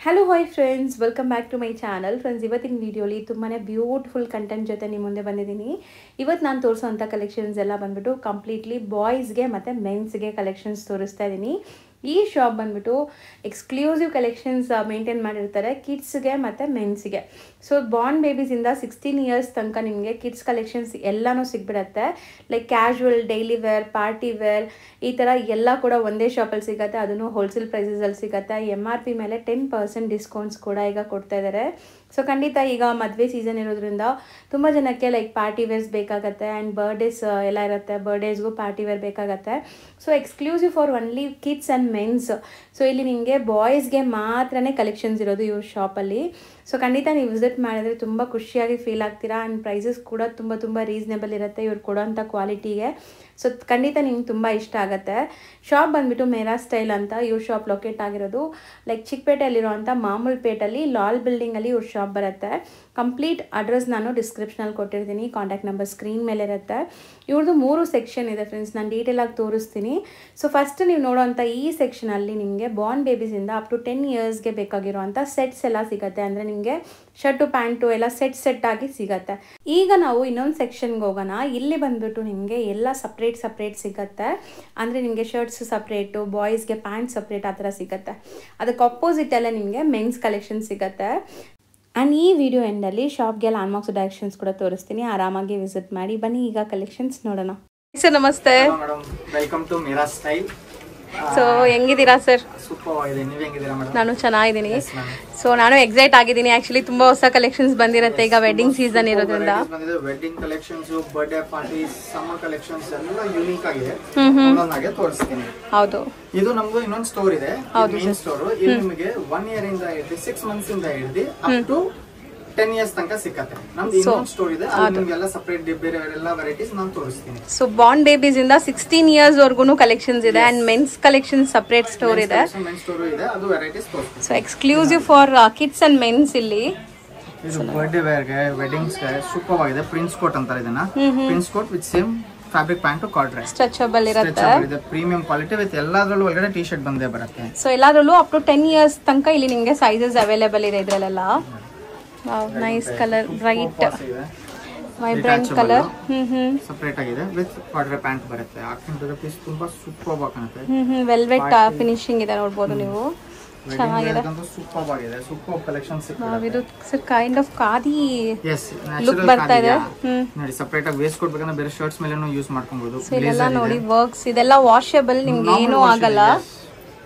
Hello hi friends, welcome back to my channel. Friends, ಇವತ್ತಿನ ವಿಡಿಯೋಲಿ ತುಂಬಾ ಬ್ಯೂಟಿಫುಲ್ ಕಂಟೆಂಟ್ ಜೊತೆ ನಿಮ್ಮ ಮುಂದೆ ಬಂದಿದ್ದೀನಿ. ಇವತ್ತು ನಾನು ತೋರಿಸೋವಂಥ ಕಲೆಕ್ಷನ್ಸ್ ಎಲ್ಲ ಬಂದ್ಬಿಟ್ಟು ಕಂಪ್ಲೀಟ್ಲಿ ಬಾಯ್ಸ್ಗೆ ಮತ್ತು ಮೆನ್ಸ್ಗೆ ಕಲೆಕ್ಷನ್ಸ್ ತೋರಿಸ್ತಾ ಇದ್ದೀನಿ. ಈ ಶಾಪ್ ಬಂದ್ಬಿಟ್ಟು ಎಕ್ಸ್ಕ್ಲೂಸಿವ್ ಕಲೆಕ್ಷನ್ಸ್ ಮೇಂಟೈನ್ ಮಾಡಿರ್ತಾರೆ ಕಿಡ್ಸ್ಗೆ ಮತ್ತು ಮೆನ್ಸ್ಗೆ. ಸೊ ಬಾರ್ನ್ ಬೇಬೀಸಿಂದ 16 ಇಯರ್ಸ್ ತನಕ ನಿಮಗೆ ಕಿಡ್ಸ್ ಕಲೆಕ್ಷನ್ಸ್ ಎಲ್ಲನೂ ಸಿಗ್ಬಿಡತ್ತೆ. Like casual, daily wear, party wear, ಈ ಥರ ಎಲ್ಲ ಕೂಡ ಒಂದೇ ಶಾಪಲ್ಲಿ ಸಿಗುತ್ತೆ. ಅದನ್ನು ಹೋಲ್ಸೇಲ್ ಪ್ರೈಸಸಲ್ಲಿ ಸಿಗುತ್ತೆ. MRP ಮೇಲೆ 10% ಡಿಸ್ಕೌಂಟ್ಸ್ ಕೂಡ ಈಗ ಕೊಡ್ತಾ ಇದ್ದಾರೆ. ಸೊ ಖಂಡಿತ ಈಗ ಮದುವೆ ಸೀಸನ್ ಇರೋದ್ರಿಂದ ತುಂಬ ಜನಕ್ಕೆ ಲೈಕ್ ಪಾರ್ಟಿ ವೇರ್ಸ್ ಬೇಕಾಗತ್ತೆ ಆ್ಯಂಡ್ ಬರ್ಡೇಸ್ ಎಲ್ಲ ಇರುತ್ತೆ. ಬರ್ಡೇಸ್ಗೂ ಪಾರ್ಟಿ ವೇರ್ ಬೇಕಾಗತ್ತೆ. So exclusive for only kids and men's. So ಇಲ್ಲಿ ನಿಮಗೆ ಬಾಯ್ಸ್ಗೆ ಮಾತ್ರನೇ ಕಲೆಕ್ಷನ್ಸ್ ಇರೋದು ಇವ್ರ ಶಾಪಲ್ಲಿ. ಸೊ ಖಂಡಿತ ನೀವು ವಿಸಿಟ್ ಮಾಡಿದ್ರೆ ತುಂಬ ಖುಷಿಯಾಗಿ ಫೀಲ್ ಆಗ್ತೀರಾ. ಆ್ಯಂಡ್ ಪ್ರೈಸಸ್ ಕೂಡ ತುಂಬ ರೀಸನೇಬಲ್ ಇರುತ್ತೆ ಇವ್ರು ಕೊಡೋಂಥ ಕ್ವಾಲಿಟಿಗೆ. ಸೊ ಖಂಡಿತ ನಿಮ್ಗೆ ತುಂಬ ಇಷ್ಟ ಆಗುತ್ತೆ. ಶಾಪ್ ಬಂದುಬಿಟ್ಟು ಮೇರಾ ಸ್ಟೈಲ್ ಅಂತ ಇವ್ರ ಶಾಪ್ ಲೊಕೇಟ್ ಆಗಿರೋದು ಲೈಕ್ ಚಿಕ್ಕಪೇಟೆಯಲ್ಲಿರುವಂಥ ಮಾಮೂಲ್ಪೇಟಲ್ಲಿ ಲಾಲ್ ಬಿಲ್ಡಿಂಗಲ್ಲಿ ಇವ್ರ ಶಾಪ್ ಬರುತ್ತೆ. ಕಂಪ್ಲೀಟ್ ಅಡ್ರೆಸ್ ನಾನು ಡಿಸ್ಕ್ರಿಪ್ಷನಲ್ಲಿ ಕೊಟ್ಟಿರ್ತೀನಿ. ಕಾಂಟ್ಯಾಕ್ಟ್ ನಂಬರ್ ಸ್ಕ್ರೀನ್ ಮೇಲೆ ಇರುತ್ತೆ. ಇವ್ರದ್ದು 3 ಸೆಕ್ಷನ್ ಇದೆ ಫ್ರೆಂಡ್ಸ್, ನಾನು ಡೀಟೇಲಾಗಿ ತೋರಿಸ್ತೀನಿ. ಸೊ ಫಸ್ಟ್ ನೀವು ನೋಡೋವಂಥ ಈ ಸೆಕ್ಷನಲ್ಲಿ ನಿಮಗೆ ಬಾರ್ನ್ ಬೇಬೀಸಿಂದ ಅಪ್ ಟು 10 ಇಯರ್ಸ್ಗೆ ಬೇಕಾಗಿರುವಂಥ ಸೆಟ್ಸ್ ಎಲ್ಲ ಸಿಗುತ್ತೆ. ಅಂದರೆ ನಿಮಗೆ ಶರ್ಟು ಪ್ಯಾಂಟು ಎಲ್ಲ ಸೆಟ್ ಆಗಿ ಸಿಗುತ್ತೆ. ಈಗ ನಾವು ಇನ್ನೊಂದು ಸೆಕ್ಷನ್ಗೆ ಹೋಗೋಣ. ಇಲ್ಲಿ ಬಂದ್ಬಿಟ್ಟು ನಿಮಗೆ ಎಲ್ಲ ಸಪ್ರೇಟ್ ಸಿಗುತ್ತೆ. ಅಂದರೆ ನಿಮಗೆ ಶರ್ಟ್ಸ್ ಸಪ್ರೇಟು, ಬಾಯ್ಸ್ಗೆ ಪ್ಯಾಂಟ್ ಸಪ್ರೇಟ್ ಆ ಥರ ಸಿಗುತ್ತೆ. ಅದಕ್ಕೆ ಅಪೋಸಿಟ್ ಎಲ್ಲ ನಿಮಗೆ ಮೆನ್ಸ್ ಕಲೆಕ್ಷನ್ ಸಿಗುತ್ತೆ. ಆ್ಯಂಡ್ ಈ ವಿಡಿಯೋ ಎಂಡಲ್ಲಿ ಶಾಪ್ಗೆ ಲ್ಯಾಂಡ್ಮಾರ್ಕ್ಸ್ ಡೈರೆಕ್ಷನ್ಸ್ ಕೂಡ ತೋರಿಸ್ತೀನಿ. ಆರಾಮಾಗಿ ವಿಸಿಟ್ ಮಾಡಿ. ಬನ್ನಿ ಈಗ ಕಲೆಕ್ಷನ್ಸ್ ನೋಡೋಣ. ಸರ್ ನಮಸ್ತೆ. Welcome to Mera style. So ಹೆಂಗಿದ್ದೀರಾ ಸರ್? ಸೂಪರ್ ಆಗಿದೆ. ನೀವು ಹೆಂಗಿದ್ದೀರಾ ಮೇಡಮ್? ನಾನು ಚೆನ್ನಾಗಿದ್ದೀನಿ. ಸೊ ನಾನು ಎಕ್ಸೈಟ್ ಆಗಿದ್ದೀನಿ. ಆಕ್ಚುಲಿ ತುಂಬಾ ಹೊಸ ಕಲೆಕ್ಷನ್ಸ್ ಬಂದಿರುತ್ತೆ ಈಗ ವೆಡ್ಡಿಂಗ್ ಸೀಸನ್ ಇರೋದ್ರಿಂದ. Wedding collections, birthday parties, summer collections ಎಲ್ಲ ಯೂನಿಕ್ ಆಗಿದೆ. ಒಂದೊಂದಾಗೆ ತೋರಿಸ್ತೀನಿ. ಹೌದು, ಇದು ನಮ್ದು ಇನ್ನೊಂದು ಸ್ಟೋರ್ ಇದೆ. Main store. ಇಲ್ಲಿ ನಿಮಗೆ 1 ಇಯರ್ ಇಂದ ಹಿಡಿದು 6 ಮಂತ್ಸ್ ಇಂದ ಹಿಡಿದು ಅಪ್ ಟು 10 ಇಯರ್ಸ್ ತನಕ ಸಿಕ್ಕತ್ತೆ. ನಮ್ದು ಇನ್ನೊಂದು ಸ್ಟೋರ್ ಇದೆ. ನಿಮಗೆಲ್ಲ ಸಪರೇಟ್ ಬೇರೆ ಎಲ್ಲ ವೆರೈಟೀಸ್ ನಾನು ತೋರಿಸ್ತೀನಿ. ಸೊ ಬಾರ್ನ್ ಬೇಬೀಸ್ ಇಂದ 16 ಇಯರ್ಸ್ ವರ್ಗೂನು ಕಲೆಕ್ಷನ್ಸ್ ಇದೆ. And men's collection separate store ಇದೆ. ಮೆನ್ಸ್ ಸ್ಟೋರ್ ಇದೆ, ಅದು ವೆರೈಟೀಸ್ ತೋರಿಸ್ತೀನಿ. So exclusive for kids and men's ಇಲ್ಲಿ. ಇದು ಬರ್ಡೇ ವೇರ್ಗೆ, ವೆಡ್ಡಿಂಗ್ಸ್ ಗೆ ಸೂಪರ್ ಆಗಿದೆ. ಪ್ರಿನ್ಸ್ ಕೋಟ್ ಅಂತಾರೆ ಇದನ್ನ. Prince coat with same fabric pant, card stretchable ಇರುತ್ತೆ. ಪ್ರೀಮಿಯಂ ಕ್ವಾಲಿಟಿ ವಿತ್ ಎಲ್ಲಾದ್ರಲ್ಲೂ ಒಳಗಡೆ ಟಿ ಶರ್ಟ್ ಬಂದೇ ಬರುತ್ತೆ. ಸೊ ಎಲ್ಲಾದ್ರಲ್ಲೂ ಅಪ್ ಟು 10 ಇಯರ್ಸ್ ತನಕ ಇಲ್ಲಿ ನಿಮಗೆ ಸೈಜಸ್ ಅವೈಲೇಬಲ್ ಇದೆ ಇದ್ರಲ್ಲೆಲ್ಲ. Nice colour, bright vibrant colour. Separate ಆಗಿದೆ ವಿತ್ ಕಾರ್ಡ್ ಪ್ಯಾಂಟ್ ಬರುತ್ತೆ. ಹಾಕಿದ್ರೆ ಪೀಸ್ ತುಂಬಾ ಸೂಪರ್ ಆಗಿ ಕಾಣುತ್ತೆ. ವೆಲ್ವೆಟ್ ಫಿನಿಶಿಂಗ್ ಇದೆ, ನೋಡಬಹುದು ನೀವು. ಚೆನ್ನಾಗಿದೆ, ಸೂಪರ್ ಆಗಿದೆ. ಸೂಪರ್ ಕಲೆಕ್ಷನ್ ಸಿಗುತ್ತೆ. ಇದು sir kind of khadi look look ಬರ್ತಾ ಇದೆ. ನೋಡಿ, ಸಪರೇಟ್ ಆಗಿ ವೇಸ್ಟ್ ಕೋಟ್ ಬೇಕಂದ್ರೆ ಬೇರೆ ಶರ್ಟ್ಸ್ ಮೇಲೆನೂ ಯೂಸ್ ಮಾಡ್ಕೊಬಹುದು. ಇದೆಲ್ಲ ನೋಡಿ ವರ್ಕ್ಸ್, ಇದೆಲ್ಲ ವಾಷಬಲ್, ನಿಮ್ಗೆ ಏನೂ ಆಗಲ್ಲ.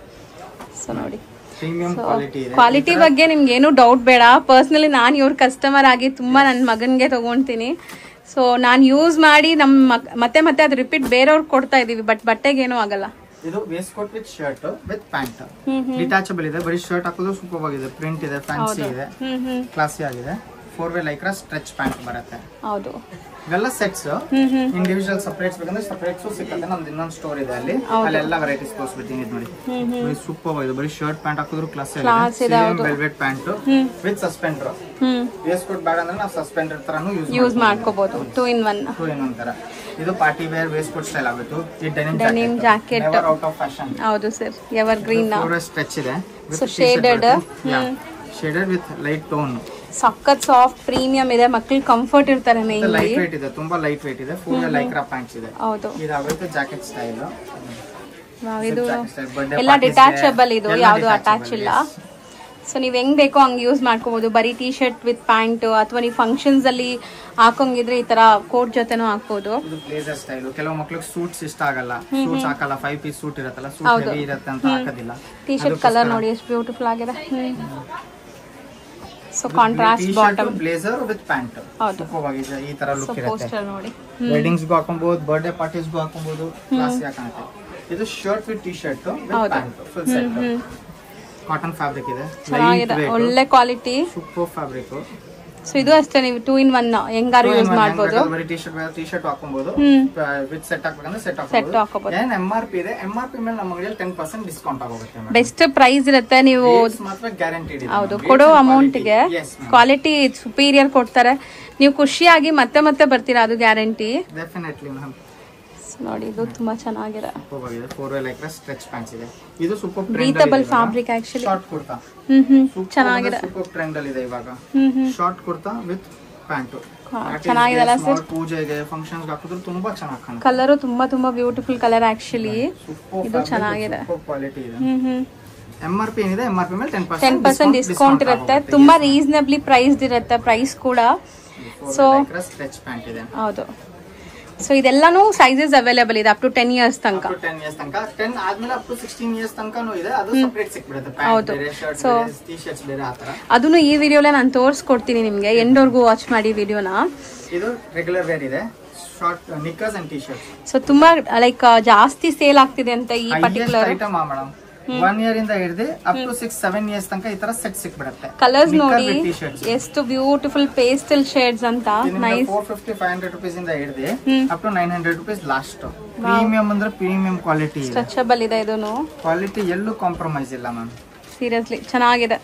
ಸೊ ನೋಡಿ, ಪ್ರೀಮಿಯಂ ಕ್ವಾಲಿಟಿ ಇದೆ. ಕ್ವಾಲಿಟಿ ಬಗ್ಗೆ ನಿಮ್ಗೆ ಏನು ಡೌಟ್ ಬೇಡ. ಪರ್ಸನಲಿ ನಾನು ಇವ್ರ ಕಸ್ಟಮರ್ ಆಗಿ ತುಂಬಾ ನನ್ನ ಮಗನ್ಗೆ ತಗೊಂತೀನಿ. ಸೊ ನಾನು ಯೂಸ್ ಮಾಡಿ ಮತ್ತೆ ಅದು ರಿಪೀಟ್ ಬೇರೆಯವ್ರಿಗೆ ಕೊಡ್ತಾ ಇದೀವಿ. ಬಟ್ ಬಟ್ಟೆಗೆ ಏನೂ ಆಗಲ್ಲ. ಇದು waistcoat with shirt with pant, detachable ಇದೆ. ಬರೀ ಶರ್ಟ್ ಹಾಕೋದು ಸೂಪರ್ ಆಗಿದೆ. ಪ್ರಿಂಟ್ ಇದೆ, ಫ್ಯಾನ್ಸಿ ಇದೆ, ಕ್ಲಾಸಿ ಆಗಿದೆ. 4-way ಲೈಕ್ರಾ ಸ್ಟ್ರೆಚ್ ಪ್ಯಾಂಟ್ ಬರುತ್ತೆ. ಹೌದು, ಇವೆಲ್ಲ ಸೆಟ್ಸ್. ಇಂಡಿವಿಜುವಲ್ ಸಪರೇಟ್ಸ್ ಬೇಕಂದ್ರೆ ಸಪರೇಟ್ಸ್ ಸಿಗುತ್ತೆ. ನಮ್ದು ಇನ್ನೊಂದು ಸ್ಟೋರ್ ಇದೆ, ಅಲ್ಲೆಲ್ಲ ವೆರೈಟೀಸ್ ತೋರಿಸ್ಬಿಡ್ತೀನಿ. ಇದು ನೋಡಿ, ಸೂಪರ್ ಆಗಿದೆ. ಬರೀ ಶರ್ಟ್ ಪ್ಯಾಂಟ್ ಹಾಕಿದ್ರು ಕ್ಲಾಸ್ ಇದೆ. Velvet pant with suspender. Waistcoat ಬೇಡ ಅಂದ್ರೆ ನಾವು ಸಸ್ಪೆಂಡರ್ ತರನು ಯೂಸ್ ಮಾಡ್ಕೋಬಹುದು. 2 in 1 ತರ. ಇದು party wear waistcoat style ಆಗುತ್ತೆ. ಈ denim jacket never out of fashion. ಹೌದು ಸರ್, ಎವರ್ ಗ್ರೀನ್. ಸ್ಟ್ರೆಚ್ ಇದೆ. So shaded with light tone. ಸಖತ್ ಸಾಫ್ಟ್ ಪ್ರೀಮಿಯಂ ಇದೆ. ಮಕ್ಕಳು ಕಂಫರ್ಟ್ ಇರ್ತಾರೆ. ಲೈಟ್ ವೇಟ್ ಇದೆ, ತುಂಬಾ ಲೈಟ್ ವೇಟ್ ಇದೆ. ಫುಲ್ ಲೈಕ್ರಾ ಪ್ಯಾಂಟ್ಸ್ ಇದೆ. ಹೌದು, ಇದಾಗುತ್ತೆ ಜಾಕೆಟ್ ಸ್ಟೈಲ್. ಇದು ಎಲ್ಲ ಡಿಟ್ಯಾಚಬಲ್. ಇದು ಯಾವುದು ಅಟ್ಯಾಚ್ ಇಲ್ಲ. ಸೊ ನೀವು ಹೆಂಗ್ ಬೇಕೋ ಹಂಗ್ ಯೂಸ್ ಮಾಡ್ಕೋಬಹುದು. ಬರೀ ಟಿ ಶರ್ಟ್ ವಿತ್ ಪ್ಯಾಂಟ್, ಅಥವಾ ನೀವು ಫಂಕ್ಷನ್ಸ್ ಅಲ್ಲಿ ಹಾಕೋಂಗಿದ್ರೆ ಈ ತರ ಕೋಟ್ ಜೊತೆನೂ ಹಾಕ್ಬೋದು. ಇದು ಬ್ಲೇಸರ್ ಸ್ಟೈಲ್. ಕೆಲವು ಮಕ್ಕಳಿಗೆ ಸೂಟ್ಸ್ ಇಷ್ಟ ಆಗಲ್ಲ, ಸೂಟ್ಸ್ ಹಾಕಲ್ಲ. 5 ಪೀಸ್ ಸೂಟ್ ಇರುತ್ತಲ್ಲ, ಸೂಟ್ ಹೆವಿ ಇರುತ್ತೆ ಅಂತ ಹಾಕೋದಿಲ್ಲ. ಟಿ ಶರ್ಟ್ ಕಲರ್ ನೋಡಿ ಎಷ್ಟು ಬ್ಯೂಟಿಫುಲ್ ಆಗಿದೆ. So contrast bottom, blazer with pant. ಹೌದು, ಈ ತರ ಲುಕ್ ಇರುತ್ತೆ. ಪೋಸ್ಟರ್ ನೋಡಿ, ವೆಡ್ಡಿಂಗ್ಸ್ ಗೂ ಹಾಕಬಹುದು, ಬರ್ತ್ಡೇ ಪಾರ್ಟೀಸ್ ಗೂ ಹಾಕಬಹುದು. ಕ್ಲಾಸಿ ಕಾಣುತ್ತೆ. ಇದು shirt with T shirt with pant, full set. Cotton fabric ಇದೆ, ಒಳ್ಳೆ ಕ್ವಾಲಿಟಿ, ಸೂಪರ್ ಫ್ಯಾಬ್ರಿಕ್. ಸೊ ಇದು ಅಷ್ಟೇ, ನೀವು 2 in 1 ಹೆಂಗಾರು ಯೂಸ್ ಮಾಡಬಹುದು. ಬರೀ ಟಿ ಶರ್ಟ್ ಹಾಕಬಹುದು, ವಿತ್ ಸೆಟ್ ಹಾಕಬೇಕಂದ್ರೆ ಸೆಟ್ ಹಾಕಬಹುದು. ಏನ್ MRP ಇದೆ, MRP ಮೇಲೆ ನಮ್ಮ ಅಂಗಡಿಯಲ್ಲಿ 10% ಡಿಸ್ಕೌಂಟ್ ಆಗುತ್ತೆ. ಬೆಸ್ಟ್ ಪ್ರೈಸ್ ಇರುತ್ತೆ. ನೀವು ಮಾತ್ರ ಗ್ಯಾರಂಟಿಡ್ ಇದೆ. ಹೌದು, ಕೊಡೋ ಅಮೌಂಟ್ ಗೆ ಕ್ವಾಲಿಟಿ ಸುಪೀರಿಯರ್ ಕೊಡ್ತಾರೆ. ನೀವು ಖುಷಿಯಾಗಿ ಮತ್ತೆ ಬರ್ತೀರಾ, ಅದು ಗ್ಯಾರಂಟಿ. Definitely ma'am. ಸೊ ನೋಡಿ ಇದು ತುಂಬಾ ಚೆನ್ನಾಗಿದೆ. Four way lycra stretch pants ಇದೆ. ಇದು super breathable fabric actually. Short kurta ಚೆನ್ನಾಗಿದೆ. ಸೂಪರ್ ಟ್ರೆಂಡ್ ಅಲ್ಲಿ ಇದೆ ಇವಾಗ. ಶಾರ್ಟ್ ಕುರ್ತಾ ವಿತ್ ಪ್ಯಾಂಟ್ ಚೆನ್ನಾಗಿದಲ್ಲ ಸರ್. ಪೂಜೆಗೆ ಫಂಕ್ಷನ್ಸ್ ಹಾಕಿದ್ರು ತುಂಬಾ ಚೆನ್ನಾಗಿ ಕಾಣುತ್ತೆ. ಕಲರ್ ತುಂಬಾ ಬ್ಯೂಟಿಫುಲ್ ಕಲರ್ ಆಕ್ಚುಲಿ. ಇದು ಚೆನ್ನಾಗಿದೆ. ಸೂಪರ್ ಕ್ವಾಲಿಟಿ ಇದೆ. MRP ಏನಿದೆ MRP ಮೇಲೆ 10% ಡಿಸ್ಕೌಂಟ್ ಇರುತ್ತೆ. ತುಂಬಾ ರೀಸನಬ್ಲಿ ಪ್ರೈಸ್ಡ್ ಇರುತ್ತೆ ಪ್ರೈಸ್ ಕೂಡ. ಸೊ ಸ್ಟ್ರೆಚ್ ಪ್ಯಾಂಟ್ ಇದೆ. ಹೌದು. ಸೊ ಇದೆಲ್ಲಾನು ಸೈಜಸ್ ಅವೈಲೇಬಲ್ ಇದೆ ಅಪ್ ಟು 10 ಇಯರ್ಸ್ ತನಕ. 10 ಆದ್ಮೇಲೆ ಅಪ್ ಟು 16 ಇಯರ್ಸ್ ತನಕನೂ ಇದೆ. ಅದು ಸೆಪರೇಟ್ ಸಿಕ್ಬಿಡುತ್ತೆ. ಪ್ಯಾಂಟ್ ಬೇರೆ, ಶರ್ಟ್ ಬೇರೆ, ಟಿ-ಶರ್ಟ್ಸ್ ಬೇರೆ ಆ ತರ. ಅದನ್ನು ಈ ವಿಡಿಯೋಲೆ ನಾನು ತೋರಿಸ್ಕೊಡ್ತೀನಿ ನಿಮಗೆ. ಎಂಡ್ವರೆಗೂ ವಾಚ್ ಮಾಡಿ ವಿಡಿಯೋನ. ಇದು ರೆಗ್ಯುಲರ್ ವೇರ್ ಇದೆ. Short knickers and T-shirts. So ತುಂಬಾ ಲೈಕ್ ಜಾಸ್ತಿ ಸೇಲ್ ಆಗ್ತಿದೆ ಅಂತ ಈ ಪರ್ಟಿಕ್ಯುಲರ್ ಐಟಮ್ ಮೇಡಮ್. 1 ಇಯರ್ ಇಂದ ಹಿಡಿದು ಅಪ್ ಟು 6-7 ಇಯರ್ಸ್ ತನಕ ಈ ತರ ಸೆಟ್ ಸಿಕ್ಬಿಡುತ್ತೆ. ಕಲರ್ಸ್ ನೋಡಿ ಎಷ್ಟು ಬ್ಯೂಟಿಫುಲ್ ಪೇಸ್ಟಲ್ ಶೇಡ್ಸ್ ಅಂತ. ನೈಸ್. 450-500 ರೂಪೀಸ್ ಇಂದ ಹಿಡಿದು up to 900 rupees last. Premium ಅಂದ್ರೆ ಪ್ರೀಮಿಯಂ ಕ್ವಾಲಿಟಿ ಇದೆ. ಸ್ಟ್ರೆಚಬಲ್ ಇದೆ. ಇದೂನು ಕ್ವಾಲಿಟಿ ಎಲ್ಲೂ ಕಾಂಪ್ರಮೈಸ್ ಇಲ್ಲ ಮ್ಯಾಮ್. ಸೀರಿಯಸ್ಲಿ ಚೆನ್ನಾಗಿದೆ.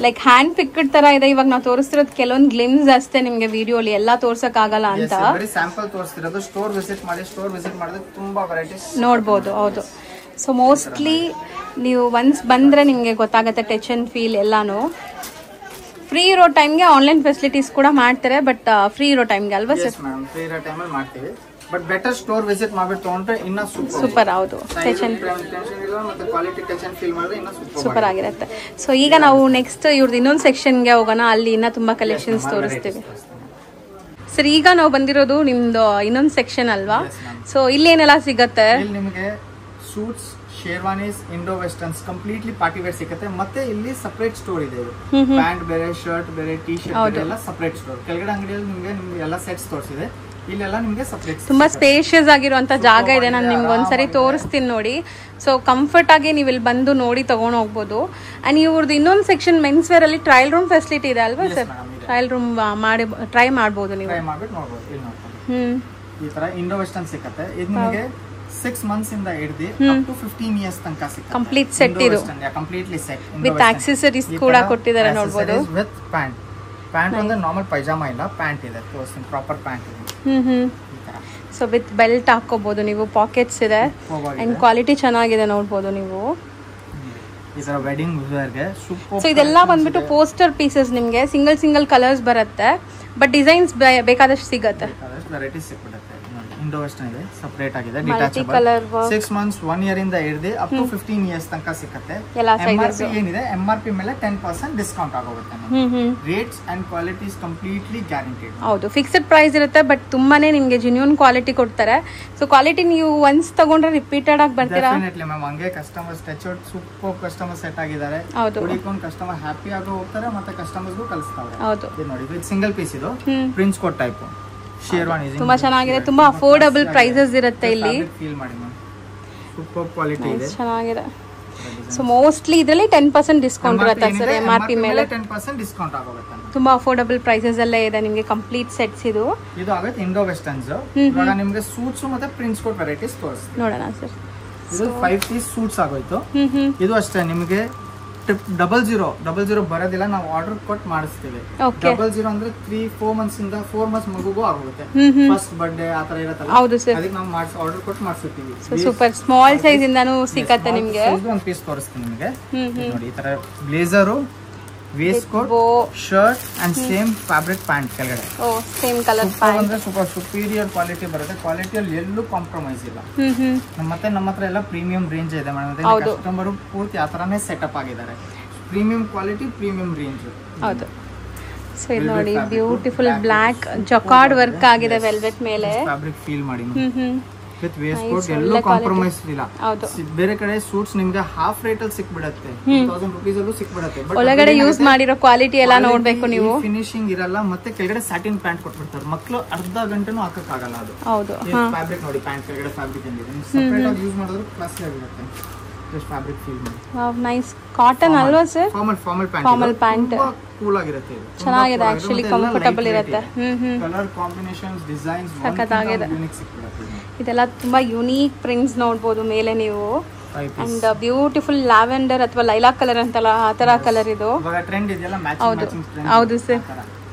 ಲೈಕ್ ಹ್ಯಾಂಡ್ ಪಿಕ್ಡ್ ತರ ಇದೆ. ಇವಾಗ ನಾವು ತೋರಿಸ್ತಿರೋದು ಕೆಲವೊಂದು ಗ್ಲಿಮ್ಸ್ ಅಷ್ಟೇ ನಿಮ್ಗೆ ವಿಡಿಯೋಲಿ ಎಲ್ಲ ತೋರ್ಸಕ್ ಆಗಲ್ಲ ಅಂತ. ಬರೀ ಸ್ಯಾಂಪಲ್ ತೋರಿಸ್ತಿರೋದು. ಸ್ಟೋರ್ ವಿಸಿಟ್ ಮಾಡಿದ್ರೆ ತುಂಬಾ ವೆರೈಟೀಸ್ ನೋಡ್ಬೋದು. ಹೌದು. ಸೊ ಮೋಸ್ಟ್ಲಿ ನೀವು ಒನ್ಸ್ ಬಂದ್ರೆ ನಿಮ್ಗೆ ಗೊತ್ತಾಗತ್ತೆ ಟಚ್ ಅಂಡ್ ಫೀಲ್ ಎಲ್ಲಾನು. ಫ್ರೀ ಇರೋ ಟೈಮ್ಗೆ ಆನ್ಲೈನ್ ಫೆಸಿಲಿಟೀಸ್ ಕೂಡ ಮಾಡ್ತಾರೆ. ಬಟ್ ಫ್ರೀ ಇರೋ ಟೈಮ್ಗೆ ಅಲ್ವಾ ಸರ್? ಫ್ರೀ ಇರೋ ಟೈಮಲ್ಲಿ ಮಾಡ್ತೀವಿ. ಬಟ್ ಬೆಟರ್ ಸ್ಟೋರ್ ವಿಸಿಟ್ ಮಾಡ್ಬಿಟ್ಟು ತಗೊಂಡ್ರೆ ಇನ್ನ ಸೂಪರ್. ಹೌದು. ಟಚ್ ಅಂಡ್ ಸೂಪರ್ ಆಗಿರುತ್ತೆ. ಸೊ ಈಗ ನಾವು ನೆಕ್ಸ್ಟ್ ಇವ್ರದ್ದು ಇನ್ನೊಂದು ಸೆಕ್ಷನ್ಗೆ ಹೋಗೋಣ. ಅಲ್ಲಿ ಇನ್ನ ತುಂಬಾ ಕಲೆಕ್ಷನ್ಸ್ ತೋರಿಸ್ತೀವಿ. ಸರ್ ಈಗ ನಾವು ಬಂದಿರೋದು ನಿಮ್ದು ಇನ್ನೊಂದು ಸೆಕ್ಷನ್ ಅಲ್ವಾ? ಸೊ ಇಲ್ಲಿ ಏನೆಲ್ಲ ಸಿಗತ್ತೆ? ನಿಮಗೆ suits, sherwanis, Indo westerns completely party wear ಸಿಗುತ್ತೆ. ಮತ್ತೆ ಇಲ್ಲಿ ಸಪರೇಟ್ ಸ್ಟೋರ್ ಇದೆ. ಪ್ಯಾಂಟ್ ಬೇರೆ, ಶರ್ಟ್ ಬೇರೆ, ಟಿ ಶರ್ಟ್ ಎಲ್ಲ ಸಪರೇಟ್ ಸ್ಟೋರ್. ಕೆಳಗಡೆ ಅಂಗಡಿಯಲ್ಲಿ ನಿಮ್ಗೆ ಎಲ್ಲ ಸೆಟ್ಸ್ ತೋರಿಸಿದೆ. ಇಲ್ಲೆಲ್ಲ ನಿಮ್ಗೆ ಸಪರೇಟ್ ತುಂಬಾ ಸ್ಪೇಷಿಯಸ್ ಆಗಿರುವಂತ ಜಾಗ ಇದೆ. ನಾನು ನಿಮ್ಗೆ ಒಂದ್ಸರಿ ತೋರಿಸ್ತೀನಿ ನೋಡಿ. ಸೊ ಕಂಫರ್ಟ್ ಆಗಿ ನೀವು ಇಲ್ಲಿ ಬಂದು ನೋಡಿ ತಗೊಂಡು ಹೋಗ್ಬೋದು. ಅಂಡ್ ಇವ್ರದ್ದು ಇನ್ನೊಂದು ಸೆಕ್ಷನ್ ಮೆನ್ಸ್ ವೇರ್ ಅಲ್ಲಿ ಟ್ರಯಲ್ ರೂಮ್ ಫೆಸಿಲಿಟಿ ಇದೆ ಅಲ್ವಾ ಸರ್? ಟ್ರಯಲ್ ರೂಮ್ ಮಾಡಿ ಟ್ರೈ ಮಾಡ್ಬೋದು ನೀವು. ಈ ತರ ಇಂಡೋ ವೆಸ್ಟರ್ನ್ ಸಿಗುತ್ತೆ. ಇದು ನಿಮಗೆ 6 months ಇಂದ ಹಿಡಿದು ಅಪ್ ಟು 15 ಇಯರ್ಸ್ ತನಕ ಸಿಗುತ್ತೆ. ಕಂಪ್ಲೀಟ್ ಸೆಟ್ ಇದು. ಕಂಪ್ಲೀಟ್ಲಿ ಸೆಟ್ ವಿತ್ ಆಕ್ಸೆಸರೀಸ್ ಕೂಡ ಕೊಟ್ಟಿದ್ದಾರೆ ನೋಡಬಹುದು. ವಿತ್ ಪ್ಯಾಂಟ್ ಅಂದ್ರೆ ನಾರ್ಮಲ್ ಪೈಜಾಮಾ ಇಲ್ಲ, ಪ್ಯಾಂಟ್ ಇದೆ. ಪ್ರಾಪರ್ ಪ್ಯಾಂಟ್ ಇದೆ. ಸೊ ವಿತ್ ಬೆಲ್ಟ್ ಹಾಕೋಬಹುದು ನೀವು. ಪಾಕೆಟ್ಸ್ ಇದೆ ಅಂಡ್ ಕ್ವಾಲಿಟಿ ಚೆನ್ನಾಗಿದೆ ನೋಡಬಹುದು ನೀವು. ಇದರ ವೆಡ್ಡಿಂಗ್ ವೇರ್ಗೆ ಸೂಪರ್. ಸೊ ಇದೆಲ್ಲ ಬಂದ್ಬಿಟ್ಟು ಪೋಸ್ಟರ್ ಪೀಸಸ್. ನಿಮಗೆ ಸಿಂಗಲ್ ಕಲರ್ಸ್ ಬರುತ್ತೆ. ಬಟ್ ಡಿಸೈನ್ಸ್ ಬೇಕಾದಷ್ಟು ಸಿಗುತ್ತೆ. ವೆರೈಟೀಸ್ ಸಿಗುತ್ತೆ. ಇಂಡೋ ವೆಸ್ಟರ್ನ್ ಇದೆ, ಸಪರೇಟ್ ಆಗಿದೆ, ಡಿಟ್ಯಾಚಬಲ್. 6 months 1 year ಇಂದ ಹಿಡಿದು ಅಪ್ ಟು 15 ಇಯರ್ಸ್ ತನಕ ಸಿಗುತ್ತೆ. MRP ಏನಿದೆ MRP ಮೇಲೆ 10% ಡಿಸ್ಕೌಂಟ್ ಆಗೋಗುತ್ತೆ. Rates and qualities completely guaranteed. ಹೌದು, ಫಿಕ್ಸ್ಡ್ ಪ್ರೈಸ್ ಇರುತ್ತೆ. ಬಟ್ ತುಂಬಾನೇ ನಿಮಗೆ ಜೆನ್ಯೂನ್ ಕ್ವಾಲಿಟಿ ಕೊಡ್ತಾರೆ. ಸೊ ಕ್ವಾಲಿಟಿ ನೀವು ಒನ್ಸ್ ತಗೊಂಡ್ರೆ ರಿಪೀಟೆಡ್ ಆಗಿ ಬರ್ತೀರಾ. Definitely ma'am. ಹಂಗೆ customers touch out super customer set ಆಗಿದ್ದಾರೆ. ಹುಡುಕೊಂಡು ಕಸ್ಟಮರ್ ಹ್ಯಾಪಿ ಆಗಿ ಹೋಗ್ತಾರೆ. ಮತ್ತೆ ಕಸ್ಟಮರ್ಸ್ಗೂ ಕಳಿಸ್ತಾರೆ. ಹೌದು. ಇದು ನೋಡಿ, ಇದು ಸಿಂಗಲ್ ಪೀಸ್. ಇದು ಪ್ರಿನ್ಸ್ ಕೋಟ್ ಟೈಪ್ ಶೇರ್ವಾನಿ. ತುಂಬಾ ಚೆನ್ನಾಗಿದೆ. ತುಂಬಾ ಅಫೋರ್ಡಬಲ್ ಪ್ರೈಸಸ್ ಇರುತ್ತೆ ಇಲ್ಲಿ. ಫೀಲ್ ಮಾಡಿ ಮ್ಯಾಮ್, ಸೂಪರ್ ಕ್ವಾಲಿಟಿ ಇದೆ, ಚೆನ್ನಾಗಿದೆ. ಸೊ ಮೋಸ್ಟ್ಲಿ ಇದರಲ್ಲಿ 10% ಡಿಸ್ಕೌಂಟ್ ಇರುತ್ತೆ ಸರ್. MRP ಮೇಲೆ 10% ಡಿಸ್ಕೌಂಟ್ ಆಗುತ್ತೆ. ತುಂಬಾ ಅಫೋರ್ಡಬಲ್ ಪ್ರೈಸಸ್ ಅಲ್ಲೇ ಇದೆ ನಿಮಗೆ ಕಂಪ್ಲೀಟ್ ಸೆಟ್ಸ್. ಇದು ಆಗುತ್ತೆ ಇಂಡೋ ವೆಸ್ಟರ್ನ್ಸ್. ಇವಾಗ ನಿಮಗೆ ಸೂಟ್ಸ್ ಮತ್ತೆ ಪ್ರಿನ್ಸ್ ಕೋಟ್ ವೆರೈಟೀಸ್ ತೋರಿಸ್ತೀನಿ ನೋಡೋಣ ಸರ್. ಇದು 5 ಪೀಸ್ ಸೂಟ್ಸ್ ಆಗೋಯ್ತು. ಇದು ಅಷ್ಟೇ ನಿಮಗೆ 00 ಬರೋದಿಲ್ಲ. ನಾವು ಆರ್ಡರ್ ಕೊಟ್ಟು ಮಾಡಿಸ್ತೀವಿ. 00 ಅಂದ್ರೆ 3-4 months ಇಂದ 4 months ಮಗುಗೂ ಆಗುತ್ತೆ. ಫಸ್ಟ್ ಬರ್ಡೇ ಆತರ ಇರತ್ತಲ್ಲ, ಅದಕ್ಕೆ ನಾವು ಆರ್ಡರ್ ಕೊಟ್ಟು ಮಾಡಿಸ್ತೀವಿ. ಸೂಪರ್ ಸ್ಮಾಲ್ ಸೈಜ್ ಇಂದಾನು ಸಿಕ್ಕತ್ತೆ ನಿಮಗೆ. ಒಂದು ಪೀಸ್ ತೋರಿಸ್ತೀನಿ ನಿಮಗೆ. ನೋಡಿ, ಈ ತರ blazer, waist coat, shirt and same fabric pant ಕೆಳಗಡೆ. ಸೇಮ್ ಕಲರ್ ಪ್ಯಾಂಟ್ ಅಂದ್ರೆ ಸೂಪರ್ ಸುಪೀರಿಯರ್ ಕ್ವಾಲಿಟಿ ಬರುತ್ತೆ. ಕ್ವಾಲಿಟಿಯಲ್ಲಿ ಎಲ್ಲೂ ಕಾಂಪ್ರಮೈಸ್ ಇಲ್ಲ. ಮತ್ತೆ ನಮ್ಮ ಹತ್ರ ಎಲ್ಲ ಪ್ರೀಮಿಯಂ ರೇಂಜ್ ಇದೆ ಮೇಡಮ್. ಕಸ್ಟಮರ್ ಪೂರ್ತಿ ಆ ತರನೇ ಸೆಟಪ್ ಆಗಿದ್ದಾರೆ. Premium quality, premium range. ಹೌದು. ಸೊ ಇದು ನೋಡಿ, ಬ್ಯೂಟಿಫುಲ್ ಬ್ಲಾಕ್ ಜಕಾರ್ಡ್ ವರ್ಕ್ ಆಗಿದೆ ವೆಲ್ವೆಟ್ ಮೇಲೆ. ಫ್ಯಾಬ್ರಿಕ್ ಫೀಲ್ ಮಾಡಿ. ವಿತ್ ವೇಸ್ಟ್ ಕೋಟ್ ಎಲ್ಲೂ ಕಾಂಪ್ರಮೈಸ್ ಇಲ್ಲ. ಬೇರೆ ಕಡೆ ಸೂಟ್ಸ್ ನಿಮ್ಗೆ ಹಾಫ್ ರೇಟ್ ಅಲ್ಲಿ ಸಿಕ್ಬಿಡುತ್ತೆ, 2000 ರೂಪೀಸ್ ಅಲ್ಲೂ ಸಿಕ್ಬಿಡುತ್ತೆ. ಒಳಗಡೆ ಯೂಸ್ ಮಾಡಿರೋ ಕ್ವಾಲಿಟಿ ಎಲ್ಲ ನೋಡ್ಬೇಕು ನೀವು. ಫಿನಿಶಿಂಗ್ ಇರಲ್ಲ. ಮತ್ತೆ ಕೆಳಗಡೆ ಸ್ಯಾಟಿನ್ ಪ್ಯಾಂಟ್ ಕೊಟ್ಬಿಡ್ತಾರೆ. ಮಕ್ಕಳು ಅರ್ಧ ಗಂಟೆನೂ ಹಾಕಕ್ಕಾಗಲ್ಲ. ಅದು ಹೌದು. ಫ್ಯಾಬ್ರಿಕ್ ನೋಡಿ, ಪ್ಯಾಂಟ್ ಕೆಳಗಡೆ ಫ್ಯಾಬ್ರಿಕ್ ಇದೆ. ಸಪರೇಟ್ ಆಗಿ ಯೂಸ್ ಮಾಡಿದ್ರೆ ಕ್ಲಾಸಿ ಆಗಿರುತ್ತೆ. ಜಸ್ಟ್ ಫ್ಯಾಬ್ರಿಕ್ ಫೀಲ್ ಮಾಡಿ. ವಾವ್, ನೈಸ್ ಕಾಟನ್ ಅಲ್ವಾ ಸರ್? ಫಾರ್ಮಲ್ ಪ್ಯಾಂಟ್ ಕೂಲ್ ಆಗಿರುತ್ತೆ. ಇದು ಚೆನ್ನಾಗಿದೆ, ಆಕ್ಚುಲಿ ಕಂಫರ್ಟಬಲ್ ಇರುತ್ತೆ. ಕಲರ್ ಕಾಂಬಿನೇಷನ್ಸ್, ಡಿಸೈನ್ಸ್ ಸಖತ್ತಾಗಿದೆ. ಇದೆಲ್ಲ ತುಂಬಾ ಯೂನಿಕ್ ಪ್ರಿಂಟ್ಸ್ ನೋಡಬಹುದು ಮೇಲೆ ನೀವು. ಅಂಡ್ ಬ್ಯೂಟಿಫುಲ್ ಲ್ಯಾವೆಂಡರ್ ಅಥವಾ ಲೈಲಾಕ್ ಕಲರ್ ಅಂತಲ್ಲ, ಆ ತರ ಕಲರ್ ಇದು. ಹೌದು ಸರ್.